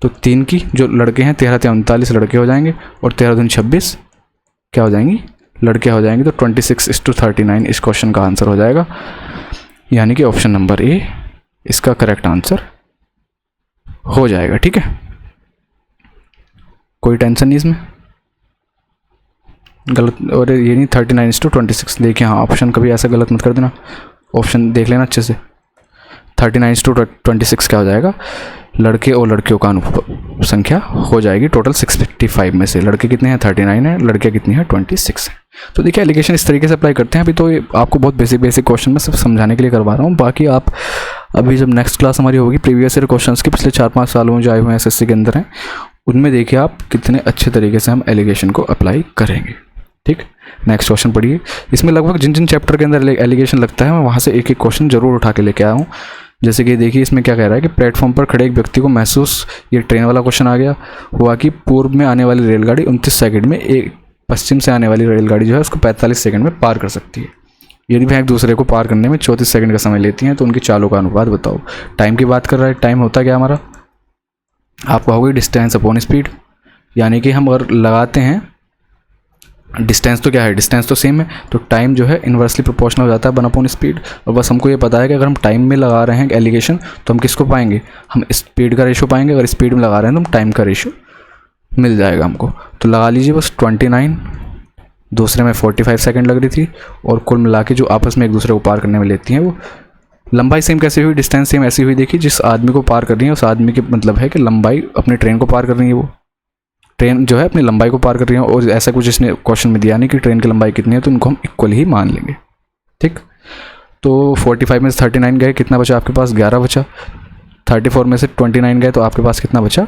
तो 3 की जो लड़के हैं, 13 × 3 = 39 लड़के हो जाएंगे, और 13 × 2 = 26 क्या हो जाएंगी, लड़के हो जाएंगे। तो 26:39 इस क्वेश्चन का आंसर हो जाएगा, यानी कि ऑप्शन नंबर ए इसका करेक्ट आंसर हो जाएगा। ठीक है, कोई टेंशन नहीं इसमें, गलत और ये नहीं 39:26। देखिए हाँ, ऑप्शन कभी ऐसा गलत मत कर देना, ऑप्शन देख लेना अच्छे से। 39:26 क्या हो जाएगा, लड़के और लड़कियों का संख्या हो जाएगी टोटल 65 में से। लड़के कितने हैं, 39 है, लड़कियाँ कितनी हैं, 26 है। तो देखिए एलिगेशन इस तरीके से अप्लाई करते हैं। अभी तो आपको बहुत बेसिक क्वेश्चन में सिर्फ समझाने के लिए करवा रहा हूँ। बाकी आप अभी जब नेक्स्ट क्लास हमारी होगी, प्रीवियस ईयर क्वेश्चंस के पिछले 4-5 सालों में जो आए हुए हैं एसएससी के अंदर हैं, उनमें देखिए आप कितने अच्छे तरीके से हम एलिगेशन को अप्लाई करेंगे। ठीक, नेक्स्ट क्वेश्चन पढ़िए। इसमें लगभग जिन चैप्टर के अंदर एलिगेशन लगता है मैं वहाँ से एक क्वेश्चन जरूर उठा के लेके आया हूँ। जैसे कि देखिए इसमें क्या कह रहा है कि प्लेटफॉर्म पर खड़े एक व्यक्ति को महसूस, ये ट्रेन वाला क्वेश्चन आ गया, हुआ कि पूर्व में आने वाली रेलगाड़ी 29 सेकंड में, एक पश्चिम से आने वाली रेलगाड़ी जो है उसको 45 सेकंड में पार कर सकती है। यदि वह एक दूसरे को पार करने में 34 सेकंड का समय लेती हैं तो उनकी चालों का अनुपात बताओ। टाइम की बात कर रहा है, टाइम होता क्या हमारा, आप कहोगे डिस्टेंस अपॉन स्पीड, यानी कि हम अगर लगाते हैं डिस्टेंस तो क्या है, डिस्टेंस तो सेम है, तो टाइम जो है इन्वर्सली प्रोपोर्शनल हो जाता है 1/स्पीड। और बस हमको ये पता है कि अगर हम टाइम में लगा रहे हैं एलिगेशन तो हम किसको पाएंगे, हम स्पीड का रेशो पाएंगे। अगर स्पीड में लगा रहे हैं तो हम टाइम का रेशो मिल जाएगा हमको। तो लगा लीजिए बस 29, दूसरे में 45 सेकंड लग रही थी, और कुल मिला के जो आपस में एक दूसरे को पार करने में लेती हैं वो लंबाई सेम कैसे हुई, डिस्टेंस सेम ऐसी हुई। देखिए जिस आदमी को पार कर रही है उस आदमी के मतलब है कि लंबाई अपनी ट्रेन को पार कर रही है, वो ट्रेन जो है अपनी लंबाई को पार कर रही है। और ऐसा कुछ इसने क्वेश्चन में दिया नहीं कि ट्रेन की लंबाई कितनी है, तो उनको हम इक्वल ही मान लेंगे। ठीक, तो 45 में से 39 गए, कितना बचा आपके पास, 11 बचा। 34 में से 29 गए तो आपके पास कितना बचा,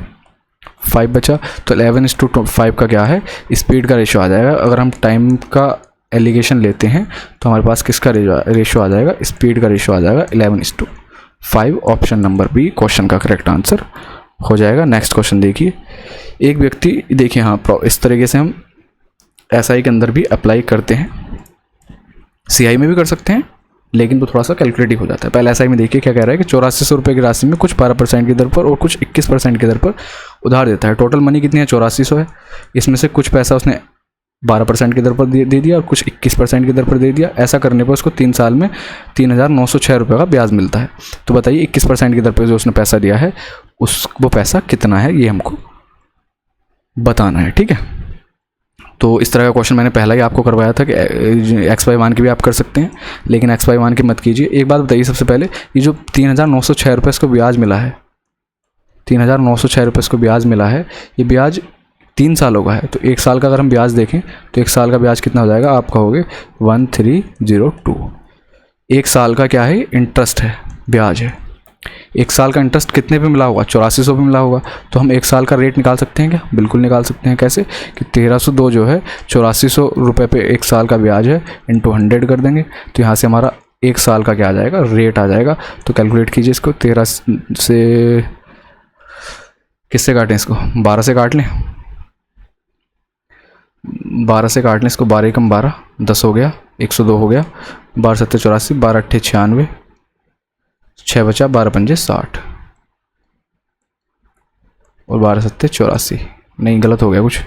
5 बचा। तो 11:5 का क्या है, स्पीड का रेशो आ जाएगा। अगर हम टाइम का एलिगेशन लेते हैं तो हमारे पास किसका रेशो आ जाएगा, स्पीड का रेशो आ जाएगा 11:5। ऑप्शन नंबर बी क्वेश्चन का करेक्ट आंसर हो जाएगा। नेक्स्ट क्वेश्चन देखिए, एक व्यक्ति, देखिए हाँ, इस तरीके से हम SI के अंदर भी अप्लाई करते हैं, CI में भी कर सकते हैं, लेकिन वो थोड़ा सा कैलकुलेटिव हो जाता है। पहले SI में देखिए क्या कह रहा है कि 8400 रुपये की राशि में कुछ 12% की दर पर और कुछ 21% की दर पर उधार देता है। टोटल मनी कितनी है? 8400 है। इसमें से कुछ पैसा उसने 12% की दर पर दे दिया और कुछ 21% की दर पर दे दिया। ऐसा करने पर उसको 3 साल में 3906 रुपये का ब्याज मिलता है। तो बताइए 21% की दर पर जो उसने पैसा दिया है वो पैसा कितना है, ये हमको बताना है। ठीक है, तो इस तरह का क्वेश्चन मैंने पहला ही आपको करवाया था कि XY मान की भी आप कर सकते हैं, लेकिन XY मान की मत कीजिए। एक बात बताइए सबसे पहले, ये जो 3906 रुपये इसको ब्याज मिला है, 3906 रुपये इसको ब्याज मिला है, ये ब्याज 3 सालों का है। तो 1 साल का अगर हम ब्याज देखें तो 1 साल का ब्याज कितना हो जाएगा? आप कहोगे 1302। 1 साल का क्या है? इंटरेस्ट है, ब्याज है। 1 साल का इंटरेस्ट कितने पे मिला होगा? 8400 पे मिला होगा। तो हम 1 साल का रेट निकाल सकते हैं क्या? बिल्कुल निकाल सकते हैं। कैसे? कि 1302 जो है 8400 रुपये पे 1 साल का ब्याज है, इंटू 100 कर देंगे, तो यहाँ से हमारा 1 साल का क्या आ जाएगा? रेट आ जाएगा। तो कैलकुलेट कीजिए इसको, 13 से किससे काटें इसको? 12 से काट लें, 12 से काट लें इसको। 12 कम 12, 10 हो गया, 102 हो गया, 12 7 84, 12 8 96, 6 बचा, 12 पंजे 60 और 12 7 84। नहीं, गलत हो गया, कुछ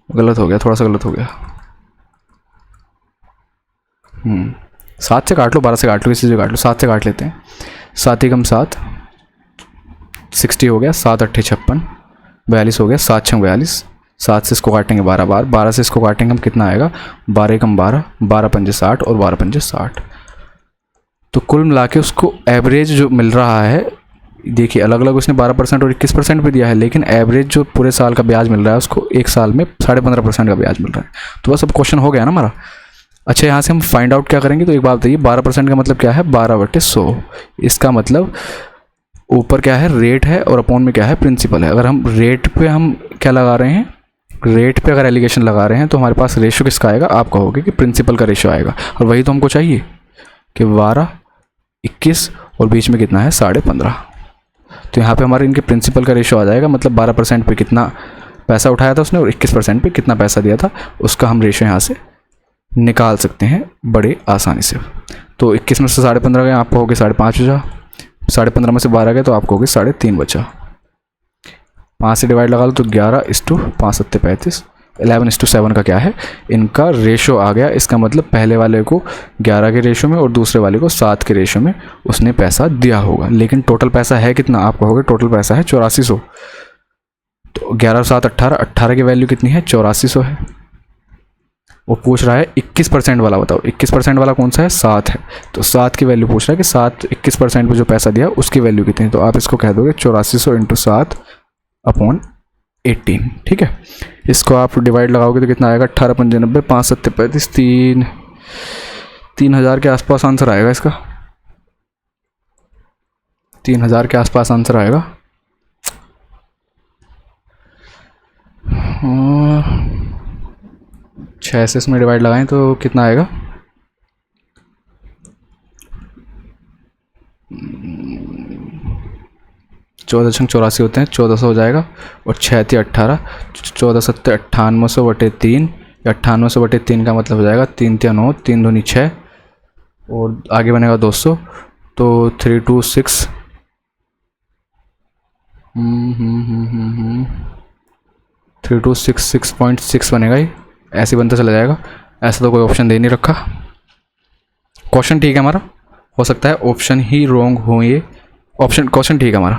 गलत हो गया, थोड़ा सा गलत हो गया। 7 से काट लो, 12 से काट लो, किसी से काट लो, 7 से काट लेते हैं। 7 कम 7, 60 हो गया, 7 8 56, 42 हो गया, 7 6 42, 7 से इसको काटेंगे 12 बार, 12 से इसको काटेंगे हम, कितना आएगा? 12 कम 12, 12 पंजे 60 और 12 पंजे 60। तो कुल मिला के उसको एवरेज जो मिल रहा है, देखिए अलग अलग उसने 12% और 21% पे दिया है, लेकिन एवरेज जो पूरे साल का ब्याज मिल रहा है उसको 1 साल में 15.5% का ब्याज मिल रहा है। तो बस अब क्वेश्चन हो गया ना हमारा। अच्छा, यहाँ से हम फाइंड आउट क्या करेंगे? तो एक बात बताइए, 12% का मतलब क्या है? 12/100। इसका मतलब ऊपर क्या है? रेट है, और अपॉन में क्या है? प्रिंसिपल है। अगर हम रेट पे हम क्या लगा रहे हैं? रेट पे अगर एलिगेशन लगा रहे हैं तो हमारे पास रेशियो किसका आएगा? आप कहोगे कि प्रिंसिपल का रेशियो आएगा, और वही तो हमको चाहिए कि 12 21 और बीच में कितना है? 15.5। तो यहाँ पे हमारे इनके प्रिंसिपल का रेशियो आ जाएगा। मतलब 12% पे कितना पैसा उठाया था उसने और 21% पे कितना पैसा दिया था, उसका हम रेशियो यहाँ से निकाल सकते हैं बड़े आसानी से। तो 21 में से 15.5 गए, आप कहोगे 5.5 बचा, 15.5 में से 12 गए तो आप कहोगे 3.5 बचा। 5 से डिवाइड लगा लो तो 11:5 7 35, 11:7 का क्या है? इनका रेशो आ गया। इसका मतलब पहले वाले को 11 के रेशो में और दूसरे वाले को 7 के रेशो में उसने पैसा दिया होगा। लेकिन टोटल पैसा है कितना? आप कहोगे टोटल पैसा है 8400। तो 11 और 7 18, 18 की वैल्यू कितनी है? 8400 है। वो पूछ रहा है 21% वाला, बताओ 21% वाला कौन सा है? 7 है। तो 7 की वैल्यू पूछ रहा है कि 7 21% पे जो पैसा दिया उसकी वैल्यू कितनी है। तो आप इसको कह दोगे 8400 × 7/18। ठीक है, इसको आप डिवाइड लगाओगे तो कितना आएगा? 18 पंजे 90, 5 7 35, 3000 के आसपास आंसर आएगा इसका। 3000 के आसपास आंसर आएगा। 6 से इसमें डिवाइड लगाएं तो कितना आएगा? 14 होते हैं, 1400 हो जाएगा। और 6 × 18, 14 7 9800/3, 9800/3 का मतलब हो जाएगा 3 × 9, 3 दूनी 6 और आगे बनेगा 200, तो 326 3266.6 बनेगा। ये ऐसे बनता चला जाएगा। ऐसा तो कोई ऑप्शन दे नहीं रखा। क्वेश्चन ठीक है हमारा, हो सकता है ऑप्शन ही रॉन्ग हो। ये क्वेश्चन ठीक है हमारा,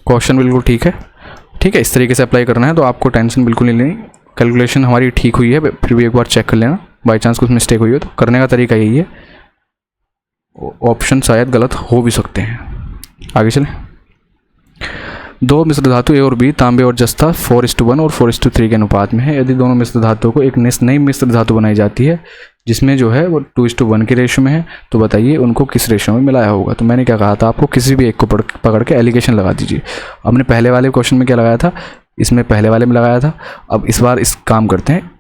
क्वेश्चन बिल्कुल ठीक है। ठीक है, इस तरीके से अप्लाई करना है तो आपको टेंशन बिल्कुल नहीं लेनी। कैलकुलेशन हमारी ठीक हुई है, फिर भी एक बार चेक कर लेना, बाई चांस कुछ मिस्टेक हुई हो तो। करने का तरीका यही है, ऑप्शन शायद गलत हो भी सकते हैं। आगे चलें। 2 मिश्र धातु ए और बी तांबे और जस्ता 4:1 और 4:3 के अनुपात में है। यदि दोनों मिश्र धातुओं को एक नई मिश्र धातु बनाई जाती है जिसमें जो है वो 2:1 के रेशो में है, तो बताइए उनको किस रेशो में मिलाया होगा। तो मैंने क्या कहा था आपको, किसी भी एक को पकड़ के एलिगेशन लगा दीजिए। हमने पहले वाले क्वेश्चन में क्या लगाया था? इसमें पहले वाले में लगाया था। अब इस बार इस काम करते हैं,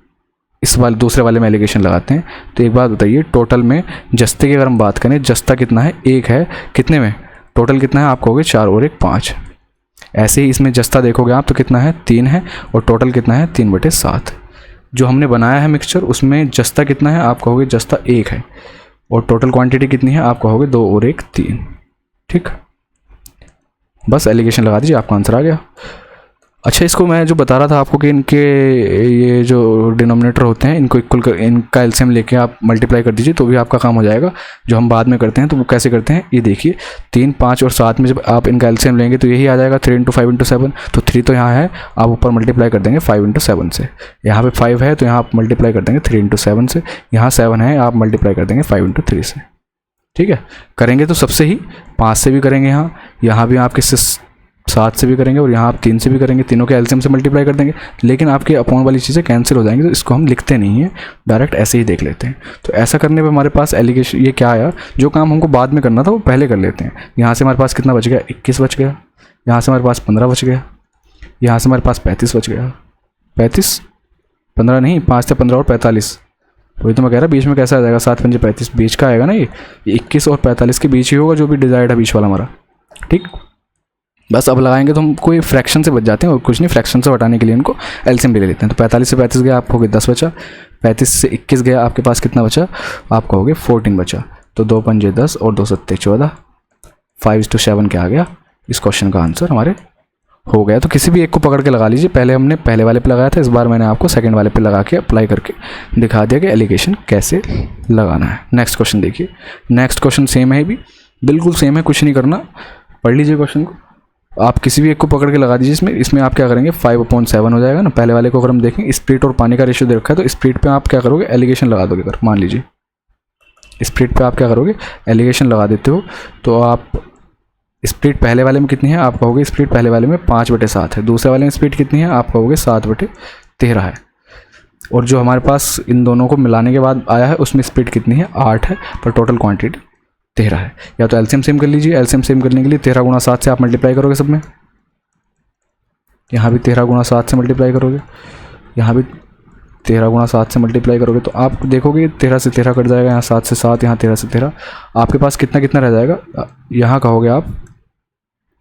इस वाले दूसरे वाले में एलिगेशन लगाते हैं। तो एक बात बताइए, टोटल में जस्ते की अगर हम बात करें, जस्ता कितना है? 1 है। कितने में? टोटल कितना है आप कहोगे 4 और 1 5। ऐसे ही इसमें जस्ता देखोगे आप तो कितना है 3 है और टोटल कितना है 3/7। जो हमने बनाया है मिक्सचर उसमें जस्ता कितना है आप कहोगे जस्ता 1 है और टोटल क्वांटिटी कितनी है आप कहोगे 2 और 1 3। ठीक, बस एलिगेशन लगा दीजिए, आपका आंसर आ गया। अच्छा, इसको मैं जो बता रहा था आपको कि इनके ये जो डिनोमिनेटर होते हैं इनको इक्वल कर, इनका एलसीएम लेके आप मल्टीप्लाई कर दीजिए तो भी आपका काम हो जाएगा। जो हम बाद में करते हैं तो वो कैसे करते हैं ये देखिए, 3 5 और 7 में जब आप इनका एलसीएम लेंगे तो यही आ जाएगा 3 × 5 × 7। तो 3 तो यहाँ है, आप ऊपर मल्टीप्लाई कर देंगे 5 × 7 से। यहाँ पे 5 है तो यहाँ आप मल्टीप्लाई कर देंगे 3 × 7 से। यहाँ 7 है, आप मल्टीप्लाई कर देंगे 5 × 3 से। ठीक है, करेंगे तो सबसे ही 5 से भी करेंगे, यहाँ भी आप किससे 7 से भी करेंगे और यहाँ आप 3 से भी करेंगे, तीनों के एलसीएम से मल्टीप्लाई कर देंगे। लेकिन आपके अपॉन वाली चीज़ें कैंसिल हो जाएंगी तो इसको हम लिखते नहीं हैं, डायरेक्ट ऐसे ही देख लेते हैं। तो ऐसा करने पे हमारे पास एलिगेशन ये क्या आया, जो काम हमको बाद में करना था वो पहले कर लेते हैं। यहाँ से हमारे पास कितना बच गया 21 बच गया, यहाँ से हमारे पास 15 बच गया, यहाँ से हमारे पास 35 बच गया। 35 15 नहीं, 5 से 15 और 45। वही तो मैं कह रहा बीच में कैसा आ जाएगा 7 5 35, बीच का आएगा ना ये 21 और 45 के बीच ही होगा जो भी डिजायर्ड है बीच वाला हमारा। ठीक, बस अब लगाएंगे तो हम कोई फ्रैक्शन से बच जाते हैं और कुछ नहीं, फ्रैक्शन से हटाने के लिए इनको एलसीएम भी ले लेते हैं। तो 45 से 35 गया आप कहोगे 10 बचा, 35 से 21 गया आपके पास कितना बचा आप कहोगे 14 बचा। तो 2 पंजे 10 और 2 सत्ते 14, 5:7 क्या आ गया, इस क्वेश्चन का आंसर हमारे हो गया। तो किसी भी एक को पकड़ के लगा लीजिए, पहले हमने पहले वाले पे लगाया था, इस बार मैंने आपको सेकंड वाले पे लगा के अप्लाई करके दिखा दिया कि एलिगेशन कैसे लगाना है। नेक्स्ट क्वेश्चन देखिए, नेक्स्ट क्वेश्चन सेम है, भी बिल्कुल सेम है, कुछ नहीं करना, पढ़ लीजिए क्वेश्चन को। आप किसी भी एक को पकड़ के लगा दीजिए। इसमें आप क्या करेंगे 5/7 हो जाएगा ना। पहले वाले को अगर हम देखें स्प्लिट और पानी का रेशियो दे रखा है तो स्प्लिट पे आप क्या करोगे एलिगेशन लगा दोगे। अगर मान लीजिए स्प्लिट पे आप क्या करोगे एलिगेशन लगा देते हो तो आप स्प्लिट पहले वाले में कितनी है आप कहोगे स्प्लिट पहले वाले में 5/7 है, दूसरे वाले में स्प्लिट कितनी है आप कहोगे 7/13 है। और जो हमारे पास इन दोनों को मिलाने के बाद आया है उसमें स्प्लिट कितनी है 8 है, पर टोटल क्वांटिटी 13 है। या तो एलसीएम सेम कर लीजिए, एलसीएम सेम करने के लिए 13 × 7 से आप मल्टीप्लाई करोगे सब में, यहाँ भी 13 × 7 से मल्टीप्लाई करोगे, यहाँ भी 13 × 7 से मल्टीप्लाई करोगे तो आप देखोगे 13 से 13 कट जाएगा, यहाँ 7 से 7, यहाँ 13 से 13, आपके पास कितना कितना रह जाएगा। यहाँ कहोगे आप,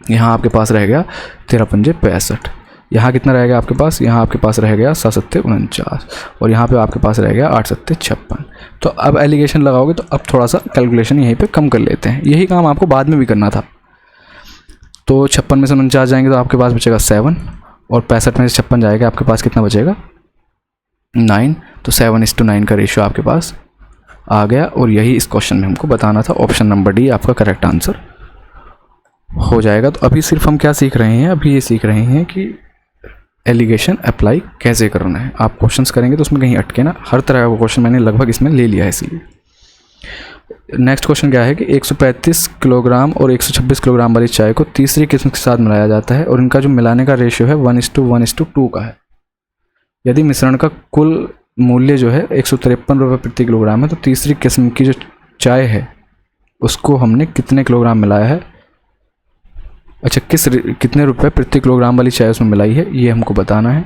यहाँ आपके पास रह गया 13 पंजे 65, यहाँ कितना रह गया आपके पास, यहाँ आपके पास रह गया 7 सत्ते 49 और यहाँ पे आपके पास रह गया 8 सत्ते 56। तो अब एलिगेशन लगाओगे तो अब थोड़ा सा कैलकुलेशन यहीं पे कम कर लेते हैं, यही काम आपको बाद में भी करना था। तो 56 में से 49 जाएंगे तो आपके पास बचेगा 7 और 65 में से 56 जाएगा आपके पास कितना बचेगा 9। तो 7:9 का रेशियो आपके पास आ गया और यही इस क्वेश्चन में हमको बताना था। ऑप्शन नंबर डी आपका करेक्ट आंसर हो जाएगा। तो अभी सिर्फ हम क्या सीख रहे हैं, अभी ये सीख रहे हैं कि एलिगेशन अप्लाई कैसे करना है। आप क्वेश्चंस करेंगे तो उसमें कहीं अटके ना, हर तरह का क्वेश्चन मैंने लगभग इसमें ले लिया है इसलिए। नेक्स्ट क्वेश्चन क्या है कि 135 किलोग्राम और 126 किलोग्राम वाली चाय को तीसरी किस्म के साथ मिलाया जाता है और इनका जो मिलाने का रेशियो है 1:1:2 का है। यदि मिश्रण का कुल मूल्य जो है 153 रुपये प्रति किलोग्राम है तो तीसरी किस्म की जो चाय है उसको हमने कितने किलोग्राम मिलाया है, अच्छा कितने रुपए प्रति किलोग्राम वाली चाय उसमें मिलाई है ये हमको बताना है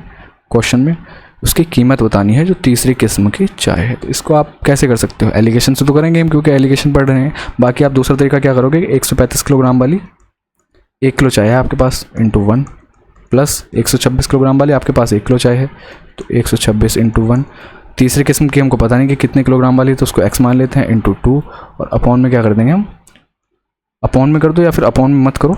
क्वेश्चन में। उसकी कीमत बतानी है जो तीसरी किस्म की चाय है। तो इसको आप कैसे कर सकते हो, एलिगेशन से तो करेंगे हम क्योंकि एलिगेशन पढ़ रहे हैं। बाकी आप दूसरा तरीका क्या करोगे 135 किलोग्राम वाली 1 किलो चाय है आपके पास इंटू 1 प्लस 126 किलोग्राम वाली आपके पास 1 किलो चाय है तो 126 इंटू 1। तीसरी किस्म की हमको पता नहीं कि कितने किलोग्राम वाली तो उसको x मान लेते हैं इंटू 2 और अपॉन में क्या कर देंगे हम, अपॉन में कर दो या फिर अपॉन में मत करो,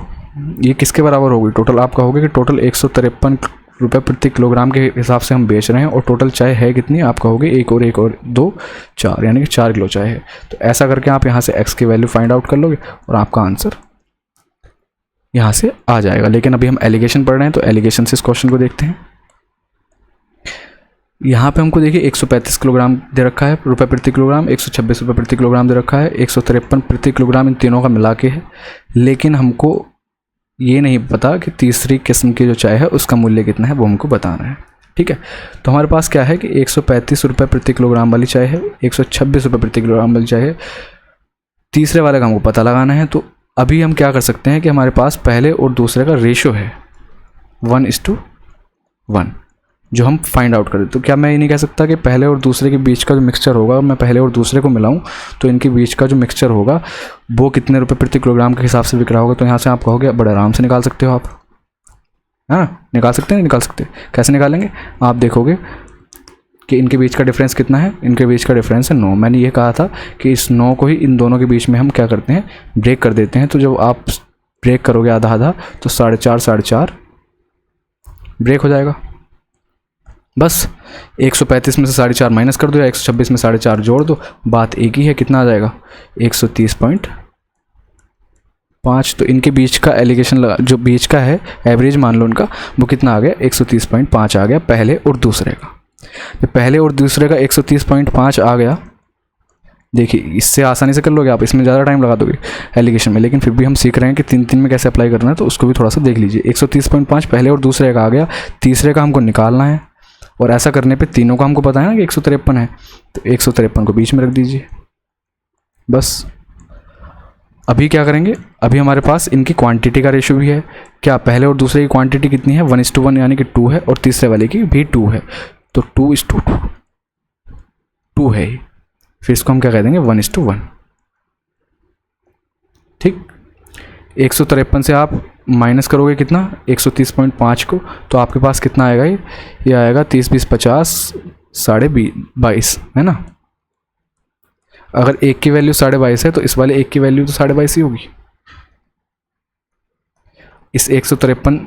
ये किसके बराबर होगी टोटल आप कहोगे कि टोटल 153 रुपये प्रति किलोग्राम के हिसाब से हम बेच रहे हैं और टोटल चाय है कितनी आप कहोगे 1 और 2 4 यानी कि 4 किलो चाय है। तो ऐसा करके आप यहाँ से x की वैल्यू फाइंड आउट कर लोगे और आपका आंसर यहाँ से आ जाएगा। लेकिन अभी हम एलिगेशन पढ़ रहे हैं तो एलिगेशन से इस क्वेश्चन को देखते हैं। यहाँ पे हमको देखिए 135 किलोग्राम दे रखा है रुपये प्रति किलोग्राम, 126 रुपये प्रति किलोग्राम दे रखा है, 153 प्रति किलोग्राम इन तीनों का मिला के है। लेकिन हमको ये नहीं पता कि तीसरी किस्म की जो चाय है उसका मूल्य कितना है, वो हमको बताना है। ठीक है, तो हमारे पास क्या है कि 135 रुपये प्रति किलोग्राम वाली चाय है, 126 रुपये प्रति किलोग्राम वाली चाय है, तीसरे वाले का हमको पता लगाना है। तो अभी हम क्या कर सकते हैं कि हमारे पास पहले और दूसरे का रेशियो है 1:1। जो हम फाइंड आउट करें। तो क्या मैं ये नहीं कह सकता कि पहले और दूसरे के बीच का जो मिक्सचर होगा, मैं पहले और दूसरे को मिलाऊँ तो इनके बीच का जो मिक्सचर होगा वो कितने रुपए प्रति किलोग्राम के हिसाब से बिक रहा होगा। तो यहाँ से आप कहोगे बड़े आराम से निकाल सकते हो आप, है ना, निकाल सकते हैं, निकाल सकते हैं। कैसे निकालेंगे, आप देखोगे कि इनके बीच का डिफरेंस कितना है, इनके बीच का डिफरेंस है 9। मैंने ये कहा था कि इस 9 को ही इन दोनों के बीच में हम क्या करते हैं, ब्रेक कर देते हैं। तो जब आप ब्रेक करोगे आधा आधा तो 4.5 4.5 ब्रेक हो जाएगा। बस 135 में से 4.5 माइनस कर दो या 126 में 4.5 जोड़ दो, बात एक ही है। कितना आ जाएगा 130.5। तो इनके बीच का एलिगेशन लगा, जो बीच का है एवरेज मान लो उनका, वो कितना आ गया 130.5 आ गया पहले और दूसरे का। तो पहले और दूसरे का 130.5 आ गया। देखिए इससे आसानी से कर लोगे आप, इसमें ज़्यादा टाइम लगा दोगे एलिगेशन में, लेकिन फिर भी हम सीख रहे हैं कि 3 में कैसे अप्लाई करना है, तो उसको भी थोड़ा सा देख लीजिए। 130.5 पहले और दूसरे का आ गया, तीसरे का हमको निकालना है, और ऐसा करने पे तीनों का हमको पता है ना कि 153 है, तो 153 को बीच में रख दीजिए। बस अभी क्या करेंगे, अभी हमारे पास इनकी क्वांटिटी का रेशियो भी है। क्या पहले और दूसरे की क्वांटिटी कितनी है 1:1 यानी कि 2 है, और तीसरे वाले की भी 2 है, तो 2:2 है। फिर इसको हम क्या कह देंगे 1:1। ठीक, 153 से आप माइनस करोगे कितना 130.5 को, तो आपके पास कितना आएगा, ये आएगा 30 20 50 22.5, है ना। अगर एक की वैल्यू 22.5 है तो इस वाले एक की वैल्यू तो 22.5 ही होगी। इस 153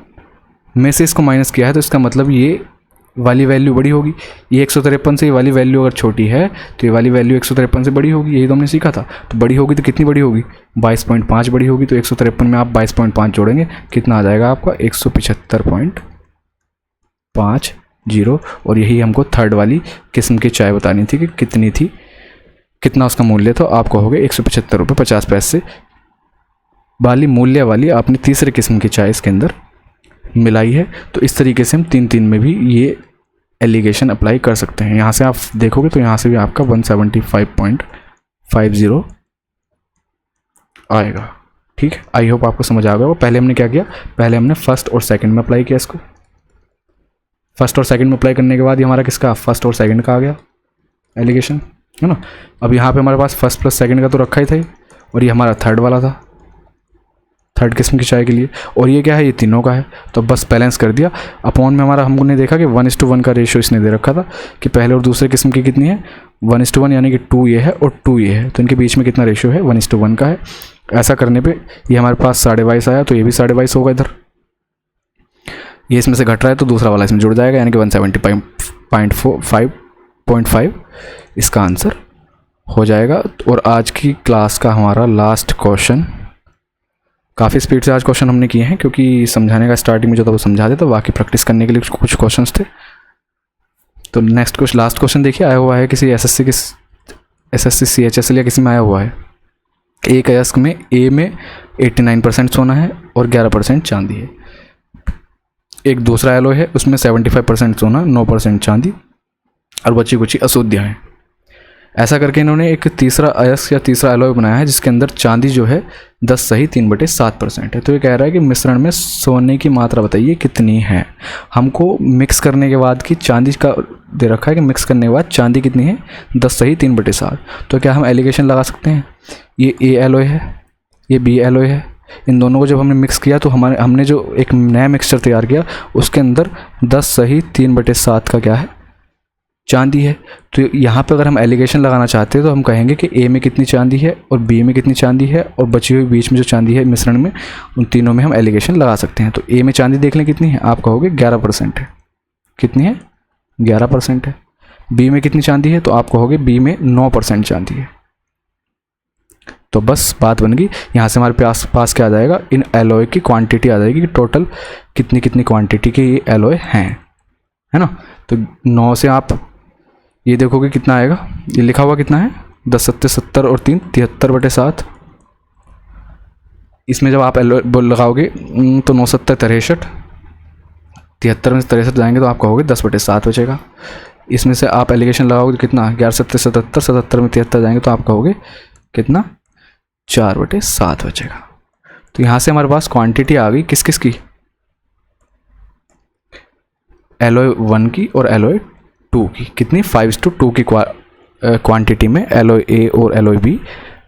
में से इसको माइनस किया है तो इसका मतलब ये वाली वैल्यू बड़ी होगी। ये 153 से ये वाली वैल्यू अगर छोटी है तो ये वाली वैल्यू 153 से बड़ी होगी, यही तो हमने सीखा था। तो बड़ी होगी तो कितनी बड़ी होगी 22.5 बड़ी होगी। तो 153 में आप 22.5 जोड़ेंगे, कितना आ जाएगा आपका 175.50। और यही हमको थर्ड वाली किस्म की चाय बतानी थी कि कितनी थी, कितना उसका मूल्य था। आप कहोगे 175 रुपये 50 पैसे वाली मूल्य वाली आपने तीसरे किस्म की चाय इसके अंदर मिलाई है। तो इस तरीके से हम 3 में भी ये एलिगेशन अप्लाई कर सकते हैं। यहाँ से आप देखोगे तो यहाँ से भी आपका 175.50 आएगा। ठीक है, आई होप आपको समझ आ गया होगा। पहले हमने क्या किया, पहले हमने फर्स्ट और सेकंड में अप्लाई किया इसको। फर्स्ट और सेकंड में अप्लाई करने के बाद ये हमारा किसका फर्स्ट और सेकंड का आ गया एलिगेशन, है ना। अब यहाँ पे हमारे पास फर्स्ट प्लस सेकंड का तो रखा ही था, और ये हमारा थर्ड वाला था, थर्ड किस्म की चाय के लिए। और ये क्या है, ये तीनों का है। तो बस बैलेंस कर दिया। अपॉन में हमारा हमने देखा कि 1:1 का रेशियो इसने दे रखा था कि पहले और दूसरे किस्म की कितनी है 1:1 यानी कि 2 ये है और 2 ये है। तो इनके बीच में कितना रेशियो है 1:1 का है। ऐसा करने पे ये हमारे पास 22.5 आया, तो ये भी 22.5 होगा इधर। ये इसमें से घट रहा है तो दूसरा वाला इसमें जुड़ जाएगा, यानी कि 175.5 इसका आंसर हो जाएगा। और आज की क्लास का हमारा लास्ट क्वेश्चन, काफ़ी स्पीड से आज क्वेश्चन हमने किए हैं क्योंकि समझाने का स्टार्टिंग में जो था वो समझा देता, बाकी प्रैक्टिस करने के लिए कुछ क्वेश्चंस थे। तो नेक्स्ट क्वेश्चन, लास्ट क्वेश्चन देखिए, आया हुआ है किसी एसएससी CHSL या किसी में आया हुआ है। एक अयस्क में ए में 89% सोना है और 11% चांदी है। एक दूसरा एलॉय है, उसमें 75% सोना 9% चांदी और बची कुछ अशुद्धियाँ हैं। ऐसा करके इन्होंने एक तीसरा अयस्क या तीसरा एलॉय बनाया है जिसके अंदर चांदी जो है 10 (3/7% है। तो ये कह रहा है कि मिश्रण में सोने की मात्रा बताइए कितनी है। हमको मिक्स करने के बाद की चांदी का दे रखा है कि मिक्स करने के बाद चांदी कितनी है 10 (3/7। तो क्या हम एलिगेशन लगा सकते हैं, ये ए एलॉय है, ये बी एलॉय है, इन दोनों को जब हमने मिक्स किया तो हमने जो एक नया मिक्सचर तैयार किया उसके अंदर 10 (3/7 का क्या है चांदी है। तो यहाँ पे अगर हम एलिगेशन लगाना चाहते हैं तो हम कहेंगे कि ए में कितनी चांदी है और बी में कितनी चांदी है और बची हुई बीच में जो चांदी है मिश्रण में, उन तीनों में हम एलिगेशन लगा सकते हैं। तो ए में चांदी देख लें कितनी है, आप कहोगे 11% है। कितनी है 11% है। बी में कितनी चांदी है, तो आप कहोगे बी में 9% चांदी है। तो बस बात बन गई। यहाँ से हमारे पास क्या आ जाएगा, इन एलॉय की क्वांटिटी आ जाएगी कि टोटल कितनी कितनी क्वांटिटी के ये एलॉय हैं, है ना। तो 9 से आप ये देखोगे कितना आएगा, ये लिखा हुआ कितना है 10 × 70 और 3 73/7। इसमें जब आप एलॉय लगाओगे तो 9 × 7 = 63, 73 में से 63 जाएंगे तो आप कहोगे 10/7 बचेगा। इसमें से आप एलिगेशन लगाओगे कितना 11 × 7 = 77, 77 में 73 जाएंगे तो आप कहोगे कितना 4/7 बचेगा। तो यहाँ से हमारे पास क्वांटिटी आ गई किस किस की, एलॉय 1 की और एलॉय 2 की, कितनी 5:2 की क्वांटिटी में एलॉय ए और एलॉय बी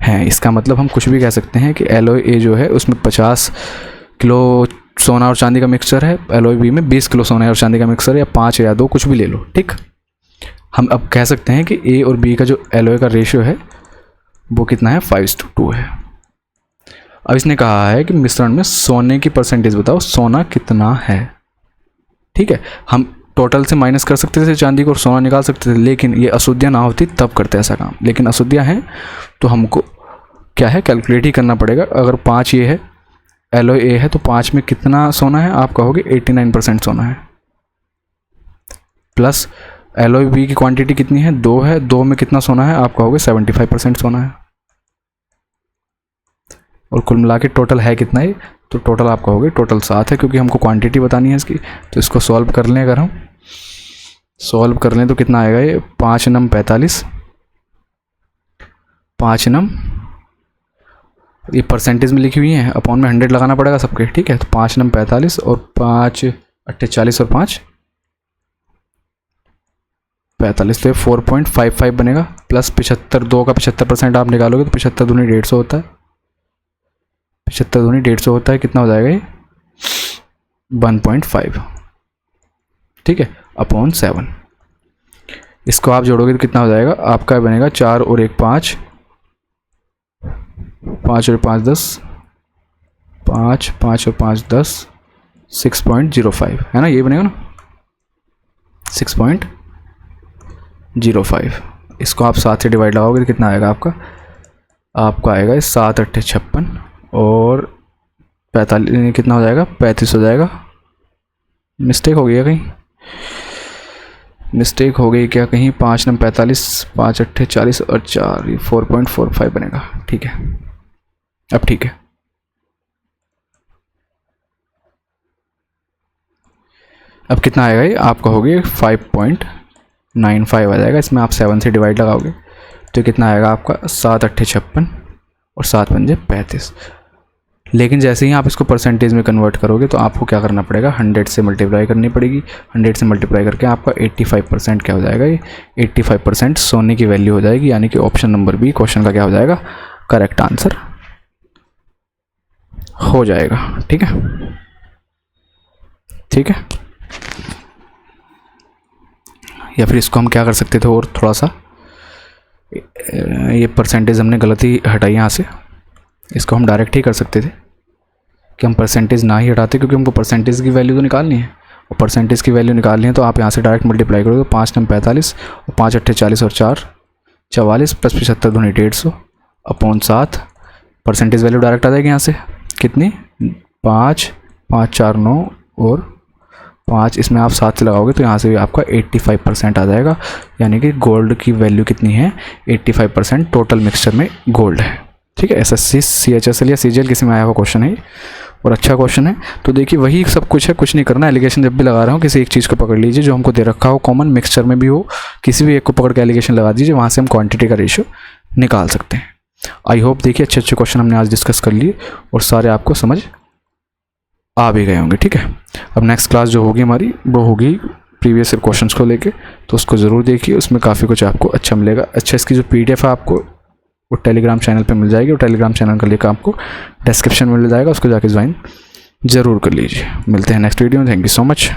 हैं। इसका मतलब हम कुछ भी कह सकते हैं कि एलॉय ए जो है उसमें 50 किलो सोना और चांदी का मिक्सचर है, एलॉय बी में 20 किलो सोना और चांदी का मिक्सचर है, या 5 या 2 कुछ भी ले लो, ठीक। हम अब कह सकते हैं कि ए और बी का जो एलॉय का रेशियो है वो कितना है, 5:2 है। अब इसने कहा है कि मिश्रण में सोने की परसेंटेज बताओ, सोना कितना है, ठीक है। हम टोटल से माइनस कर सकते थे चांदी को और सोना निकाल सकते थे, लेकिन ये अशुद्धियाँ ना होती तब करते ऐसा काम, लेकिन अशुद्धियाँ हैं तो हमको क्या है, कैलकुलेट ही करना पड़ेगा। अगर 5 ये है, एलॉय ए है, तो 5 में कितना सोना है, आप कहोगे 89% सोना है, प्लस एलॉय बी की क्वांटिटी कितनी है, 2 है, 2 में कितना सोना है, आप कहोगे 75% सोना है, और कुल मिला के टोटल है कितना है, तो टोटल आप कहोगे टोटल 7 है, क्योंकि हमको क्वांटिटी बतानी है इसकी। तो इसको सॉल्व कर लें, अगर हम सॉल्व कर लें तो कितना आएगा, ये 5 नम 45, 5 नम ये परसेंटेज में लिखी हुई है, अपॉन में 100 लगाना पड़ेगा सबके, ठीक है। तो 5 नम 45 और 5 8 40 और 5 45, तो 4.55 बनेगा, प्लस 75, 2 का 75% आप निकालोगे तो 75 दूनी 150 होता है, 75 दूनी 150 होता है, कितना हो जाएगा ये 1.5, ठीक है, अपॉन 7। इसको आप जोड़ोगे तो कितना हो जाएगा, आपका बनेगा 4 और 1 5, 5 और 5 10, 5 5 और 5 10, 6.05 है ना, ये बनेगा ना 6.05। इसको आप 7 से डिवाइड लगाओगे तो कितना आएगा आपका आएगा 7 8 56 और 45, कितना हो जाएगा 35 हो जाएगा। मिस्टेक हो गई है कहीं, मिस्टेक हो गई क्या कहीं, 5 नम 45, 5 8 40 और 4, ये 4.45 बनेगा, ठीक है। अब ठीक है, अब कितना आएगा ये, आप कहोगे 5.95 आ जाएगा। इसमें आप 7 से डिवाइड लगाओगे तो कितना आएगा आपका 7 8 56 और 7 पंजे 35। लेकिन जैसे ही आप इसको परसेंटेज में कन्वर्ट करोगे तो आपको क्या करना पड़ेगा, 100 से मल्टीप्लाई करनी पड़ेगी। 100 से मल्टीप्लाई करके आपका 85% क्या हो जाएगा, ये 85% सोने की वैल्यू हो जाएगी, यानी कि ऑप्शन नंबर बी क्वेश्चन का क्या हो जाएगा, करेक्ट आंसर हो जाएगा, ठीक है, ठीक है। या फिर इसको हम क्या कर सकते थे, और थोड़ा सा ये परसेंटेज हमने गलत ही हटाई यहाँ से, इसको हम डायरेक्ट ही कर सकते थे कि हम परसेंटेज ना ही हटाते, क्योंकि हमको परसेंटेज की वैल्यू तो निकालनी है, और परसेंटेज की वैल्यू निकालनी है तो आप यहाँ से डायरेक्ट मल्टीप्लाई करोगे तो 5 नम 45 और 5 8 40 और 4 44 प्लस 75 दूनी 150 अपॉन 7, परसेंटेज वैल्यू डायरेक्ट आ जाएगी यहाँ से कितनी, 5 5 4 9 और 5, इसमें आप 7 से लगाओगे तो यहाँ से भी आपका 85% आ जाएगा, यानी कि गोल्ड की वैल्यू कितनी है, 85% टोटल मिक्सचर में गोल्ड है, ठीक है। SSC CHSL या CGL किसी में आया हुआ क्वेश्चन है और अच्छा क्वेश्चन है। तो देखिए वही सब कुछ है, कुछ नहीं करना। एलिगेशन जब भी लगा रहा हूँ किसी एक चीज़ को पकड़ लीजिए जो हमको दे रखा हो, कॉमन मिक्सचर में भी हो, किसी भी एक को पकड़ के एलिगेशन लगा दीजिए, वहाँ से हम क्वांटिटी का रेशियो निकाल सकते हैं। आई होप देखिए अच्छे अच्छे क्वेश्चन हमने आज डिस्कस कर लिए और सारे आपको समझ आ भी गए होंगे, ठीक है। अब नेक्स्ट क्लास जो होगी हमारी वो होगी प्रीवियस ईयर क्वेश्चंस को लेके, तो उसको ज़रूर देखिए, उसमें काफ़ी कुछ आपको अच्छा मिलेगा। अच्छा, इसकी जो PDF है आपको वो टेलीग्राम चैनल पे मिल जाएगी, और टेलीग्राम चैनल का लिंक आपको डिस्क्रिप्शन में मिल जाएगा, उसको जाके ज्वाइन ज़रूर कर लीजिए। मिलते हैं नेक्स्ट वीडियो में, थैंक यू सो मच।